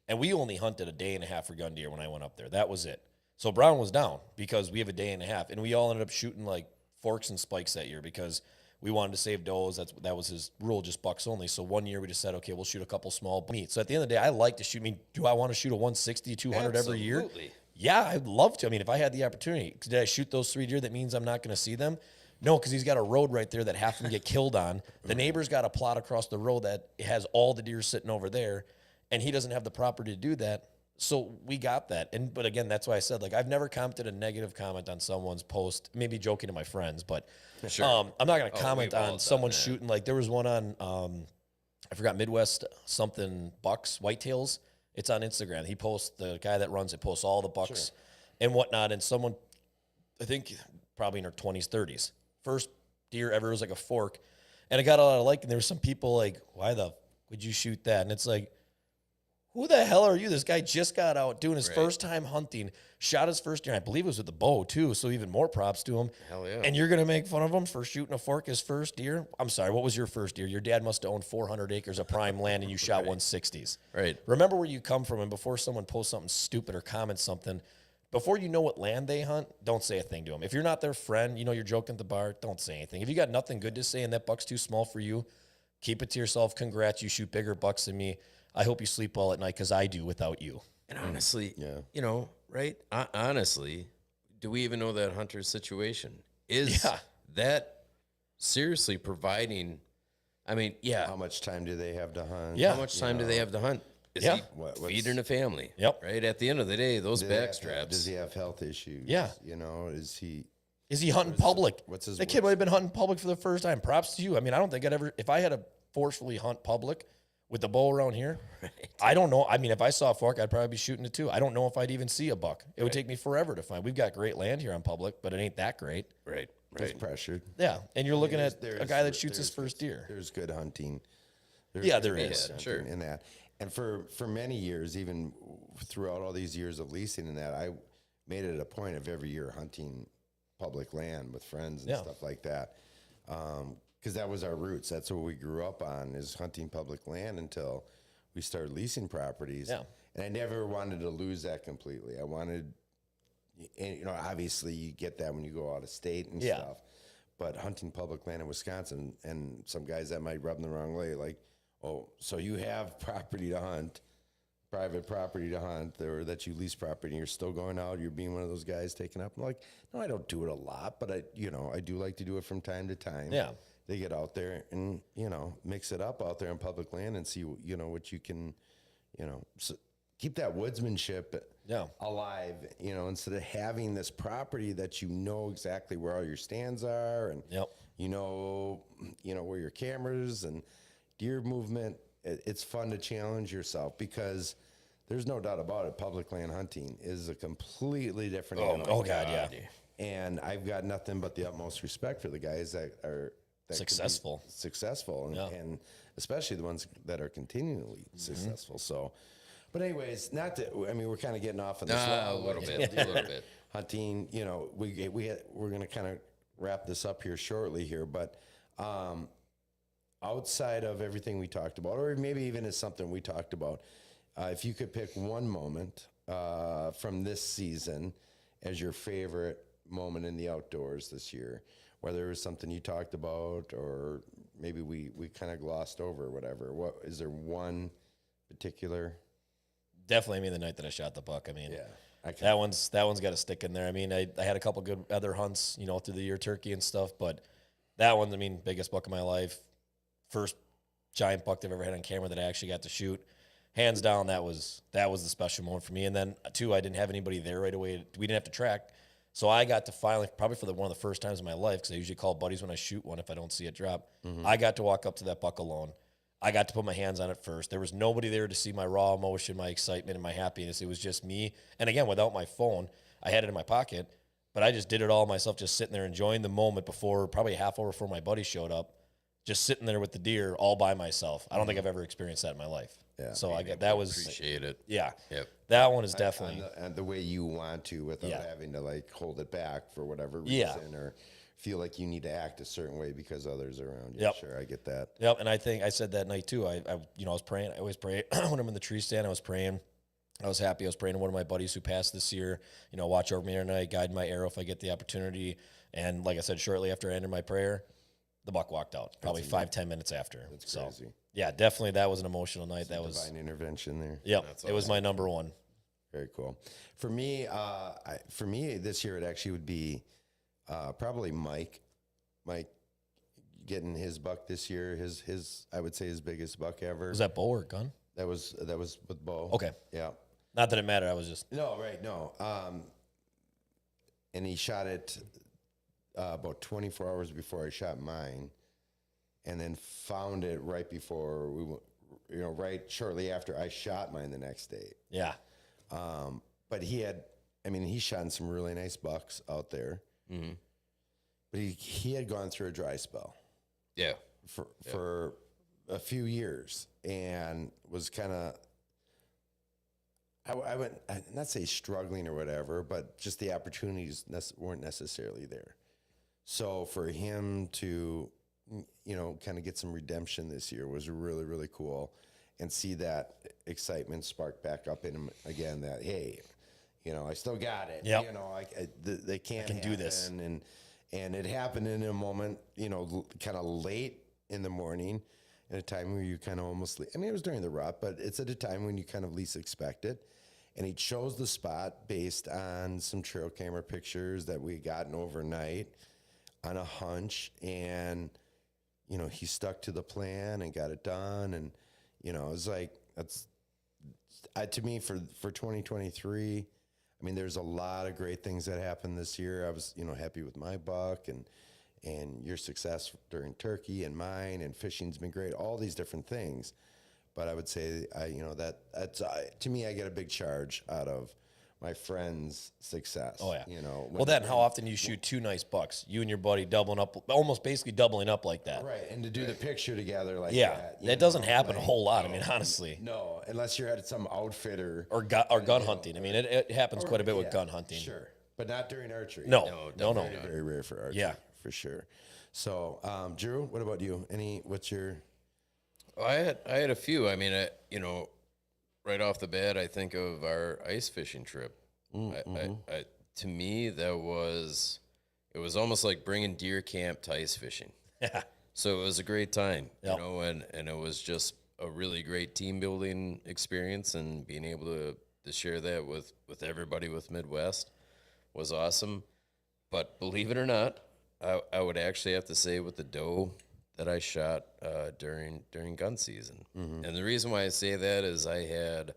And we only hunted a day and a half for gun deer when I went up there. That was it. So Brown was down because we have a day and a half. And we all ended up shooting like forks and spikes that year because we wanted to save does. That was his rule, just bucks only. So one year we just said, okay, we'll shoot a couple small meat. So at the end of the day, I like to shoot. I mean, do I want to shoot a 160, 200 every year? Absolutely. Yeah, I'd love to. I mean, if I had the opportunity, did I shoot those 3 deer? That means I'm not going to see them. No, because he's got a road right there that half of them get killed on. The neighbor's got a plot across the road that has all the deer sitting over there, and he doesn't have the property to do that. So we got that. But again, that's why I said, like, I've never commented a negative comment on someone's post, maybe joking to my friends, but Sure. I'm not going to Oh, comment we've all on done someone that. shooting. Like, there was one on, I forgot, Midwest something bucks, whitetails. It's on Instagram. He posts, the guy that runs it posts all the bucks. and whatnot. And someone, I think probably in her 20s, 30s, first deer ever was like a fork. And it got a lot of like, and there were some people like, why the would you shoot that? And it's like, who the hell are you? This guy just got out doing his first time hunting, shot his first deer. I believe it was with the bow too. So even more props to him. Hell yeah. And you're going to make fun of him for shooting a fork his first deer? I'm sorry. What was your first deer? Your dad must have owned 400 acres of prime land and you shot 160s. Right. Remember where you come from. And before someone posts something stupid or comments something, before you know what land they hunt, don't say a thing to them. If you're not their friend, you know, you're joking at the bar, don't say anything. If you got nothing good to say and that buck's too small for you, keep it to yourself. Congrats. You shoot bigger bucks than me. I hope you sleep well at night because I do without you. And honestly, you know, right? Honestly, do we even know that hunter's situation? Is that seriously providing? I mean, How much time do they have to hunt? Yeah. How much time do they have to hunt? Is he feeding a family? Yep. Right? At the end of the day, those back Does straps. he have health issues? Yeah. You know, is he hunting public? what's his- That kid might have been hunting public for the first time. Props to you. I mean, I don't think I'd ever, if I had to forcefully hunt public with the bow around here, I don't know. I mean, if I saw a fork, I'd probably be shooting it too. I don't know if I'd even see a buck. It would take me forever to find. We've got great land here on public, but it ain't that great. Right. Right. Pressured? Yeah. And you're looking at There's- a guy that shoots his there's- first deer. There's good hunting. Yeah, there good is. hunting Sure. in that. And for many years, even throughout all these years of leasing and that, I made it a point of every year hunting public land with friends and stuff like that. Because that was our roots. That's what we grew up on, is hunting public land until we started leasing properties. Yeah. And I never wanted to lose that completely. I wanted, and, you know, obviously you get that when you go out of state and Yeah. stuff. But hunting public land in Wisconsin, and some guys that might rub them the wrong way, like, oh, so you have property to hunt, private property to hunt, or that you lease property, and you're still going out, you're being one of those guys taking up. I'm like, no, I don't do it a lot, but I do like to do it from time to time. Yeah. They get out there and, mix it up out there on public land and see, what you can, so keep that woodsmanship alive, instead of having this property that you know exactly where all your stands are and, where your cameras and deer movement. It's fun to challenge yourself because there's no doubt about it. Public land hunting is a completely different animal. Oh God, yeah. And I've got nothing but the utmost respect for the guys that are that can be successful, and especially the ones that are continually successful. So, but anyways, we're kind of getting off on this a little bit. Hunting, we're going to kind of wrap this up here shortly here, but outside of everything we talked about, or maybe even as something we talked about, if you could pick one moment from this season as your favorite moment in the outdoors this year, whether it was something you talked about or maybe we kind of glossed over or whatever, what is there one particular? Definitely, the night that I shot the buck. Yeah. That one's got to stick in there. I had a couple good other hunts, through the year, turkey and stuff, but that one, biggest buck of my life, first giant buck I've ever had on camera that I actually got to shoot. Hands down, that was the special moment for me. And then two, I didn't have anybody there right away. We didn't have to track. So I got to finally, probably for one of the first times in my life, because I usually call buddies when I shoot one if I don't see it drop. I got to walk up to that buck alone. I got to put my hands on it first. There was nobody there to see my raw emotion, my excitement, and my happiness. It was just me. And again, without my phone, I had it in my pocket, but I just did it all myself, just sitting there enjoying the moment before, probably a half hour before my buddy showed up, just sitting there with the deer all by myself. I don't think I've ever experienced that in my life. Yeah. So that was Appreciate it. Yeah. Yep. That one is definitely and the way you want to without having to hold it back for whatever reason or feel like you need to act a certain way because others are around you. Yep. Sure, I get that. Yep. And I think I said that night too. I was praying. I always pray when I'm in the tree stand. I was praying. I was happy. I was praying to one of my buddies who passed this year. Watch over me tonight, guide my arrow if I get the opportunity. And like I said, shortly after I ended my prayer, the buck walked out. Probably 5-10 minutes after. That's crazy. Yeah, definitely that was an emotional night. That was divine intervention there. Yep. It was my number one. Very cool. For me, this year it actually would be probably Mike. Mike getting his buck this year. His I would say his biggest buck ever. Was that bow or gun? That was with bow. Okay. Yeah. Not that it mattered. I was just no. And he shot it about 24 hours before I shot mine, and then found it right before we went, right shortly after I shot mine the next day. Yeah. But he had I mean, he shot some really nice bucks out there, but he had gone through a dry spell Yeah. for a few years and was kind of, I would not say struggling or whatever, but just the opportunities weren't necessarily there. So for him to, kind of get some redemption this year was really, really cool, and see that excitement spark back up in him again. That hey, I still got it. Yep. They can't can do this. and it happened in a moment, kind of late in the morning, at a time where you kind of almost. I mean, it was during the rut, but it's at a time when you kind of least expect it. And he chose the spot based on some trail camera pictures that we gotten overnight on a hunch. And, he stuck to the plan and got it done. And, it was like, to me for 2023, I mean, there's a lot of great things that happened this year. I was, happy with my buck and your success during turkey and mine, and fishing's been great, all these different things. But I would say, that's to me, I get a big charge out of my friend's success. Oh yeah. When- then how often you shoot 2 nice bucks? You and your buddy doubling up, almost basically doubling up like that. Right, and to do the picture together like Yeah, that. that doesn't happen a whole lot. I mean, honestly, No, unless you're at some outfitter. or gun hunting. I mean, it happens quite a bit with Yeah, gun hunting. Sure, but not during archery. No. Very rare for archery. Yeah. for sure. So, Drew, what about you? What's your? I had a few. I mean, right off the bat, I think of our ice fishing trip. To me, it was almost like bringing deer camp to ice fishing. Yeah. So it was a great time, Yep. and it was just a really great team building experience, and being able to share that with everybody with Midwest was awesome. But believe it or not, I would actually have to say with the doe that I shot during gun season. And the reason why I say that is I had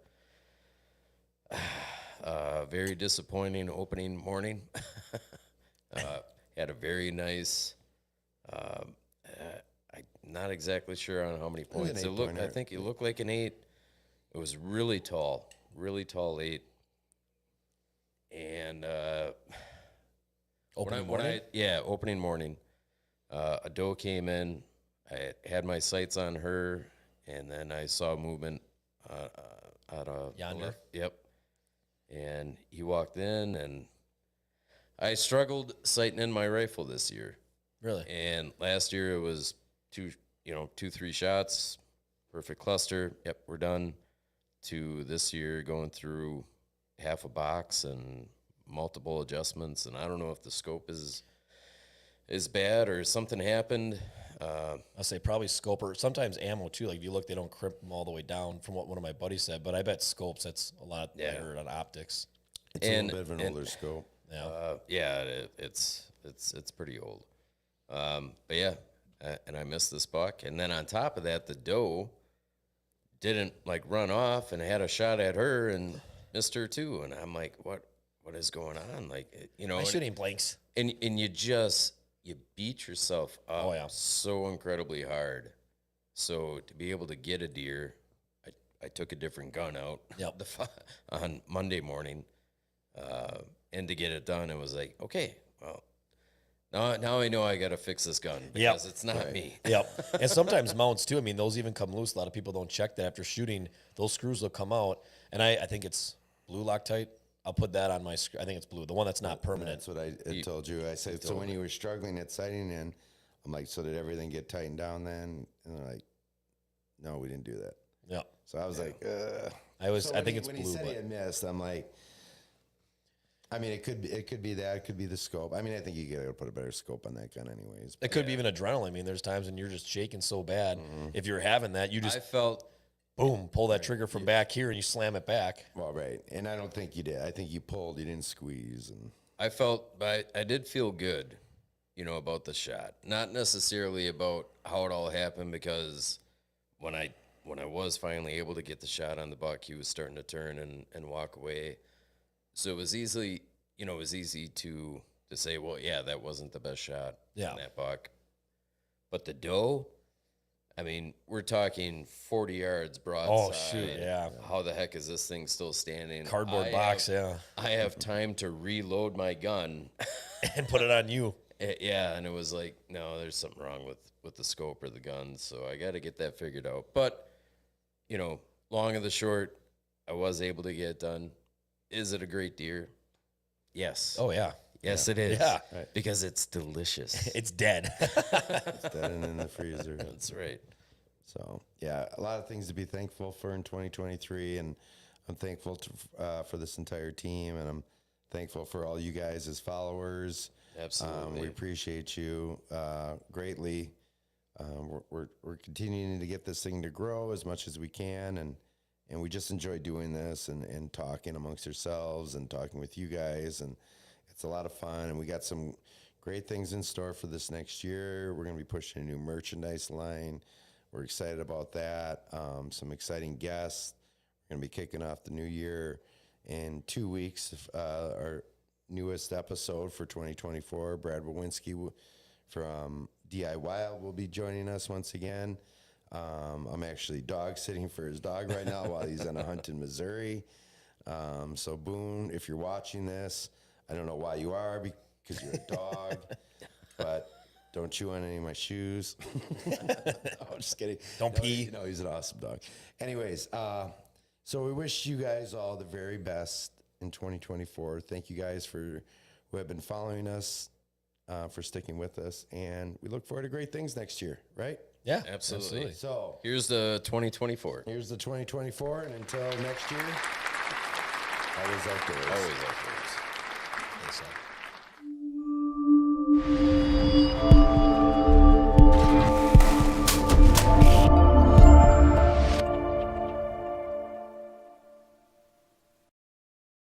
a very disappointing opening morning. Had a very nice, I'm not exactly sure on how many points it looked. I think it looked like an 8. It was really tall 8. And Opening morning? Opening morning. A doe came in. I had my sights on her, and then I saw movement out of Yonder? Yep. And he walked in, and I struggled sighting in my rifle this year. Really? And last year it was 3 shots, perfect cluster. Yep, we're done. To this year going through half a box and multiple adjustments, and I don't know if the scope is bad or something happened. I'll say probably scope, or sometimes ammo too. Like if you look, they don't crimp them all the way down, from what one of my buddies said. But I bet scopes, that's a lot better on optics. It's a little bit of an older scope. Yeah. It's pretty old. But yeah, and I missed this buck, and then on top of that, the doe didn't like run off, and had a shot at her and missed her too. And I'm like, what is going on? Like, My shooting blanks. and you beat yourself up so incredibly hard. So to be able to get a deer, I took a different gun out on Monday morning, and to get it done, it was like, okay, well, now I know I got to fix this gun because it's not me. Yep. And sometimes mounts too. I mean, those even come loose. A lot of people don't check that after shooting. Those screws will come out. And I think it's blue Loctite. I'll put that on my I think it's blue, the one that's not permanent. That's what I told you. I said, so when you were struggling at sighting in, I'm like, so did everything get tightened down then? And they're like, no, we didn't do that. Yeah. So I was like, I think it's when blue. he said But he had missed, I'm like, I mean, it could be that, it could be the scope. I mean, I think you got to put a better scope on that gun, anyways. it could be even adrenaline. I mean, there's times when you're just shaking so bad. If you're having that, you just I felt boom, pull that trigger from back here and you slam it back. Well, right, and I don't think you did. I think you pulled, you didn't squeeze, and I did feel good, about the shot. Not necessarily about how it all happened, because when I was finally able to get the shot on the buck, he was starting to turn and walk away. So it was easy to say, well, yeah, that wasn't the best shot on that buck. But the doe, I mean, we're talking 40 yards broadside. Oh, shoot, yeah. How the heck is this thing still standing? Cardboard box, yeah. I have time to reload my gun. And put it on you. Yeah, and it was like, no, there's something wrong with the scope or the gun, so I got to get that figured out. But, you know, long and the short, I was able to get it done. Is it a great deer? Yes. Oh, yeah. Yes, it is. Yeah. Right. Because it's delicious. It's dead. It's dead and in the freezer. That's right. So yeah, a lot of things to be thankful for in 2023, and I'm thankful for this entire team, and I'm thankful for all you guys as followers. Absolutely. We appreciate you greatly. We're continuing to get this thing to grow as much as we can, and we just enjoy doing this and talking amongst ourselves and talking with you guys, and it's a lot of fun. And we got some great things in store for this next year. We're going to be pushing a new merchandise line. We're excited about that. Some exciting guests. We're going to be kicking off the new year in 2 weeks. Our newest episode for 2024, Brad Wawinski from DIY will be joining us once again. I'm actually dog sitting for his dog right now while he's on a hunt in Missouri. So Boone, if you're watching this, I don't know why you are, because you're a dog, but don't chew on any of my shoes. I'm just kidding. Don't pee. No, he's an awesome dog. Anyways, so we wish you guys all the very best in 2024. Thank you guys who have been following us, for sticking with us, and we look forward to great things next year, right? Yeah, Absolutely. So Here's the 2024. here's the 2024, and until next year, always outdoors. Always outdoors. Thanks, son.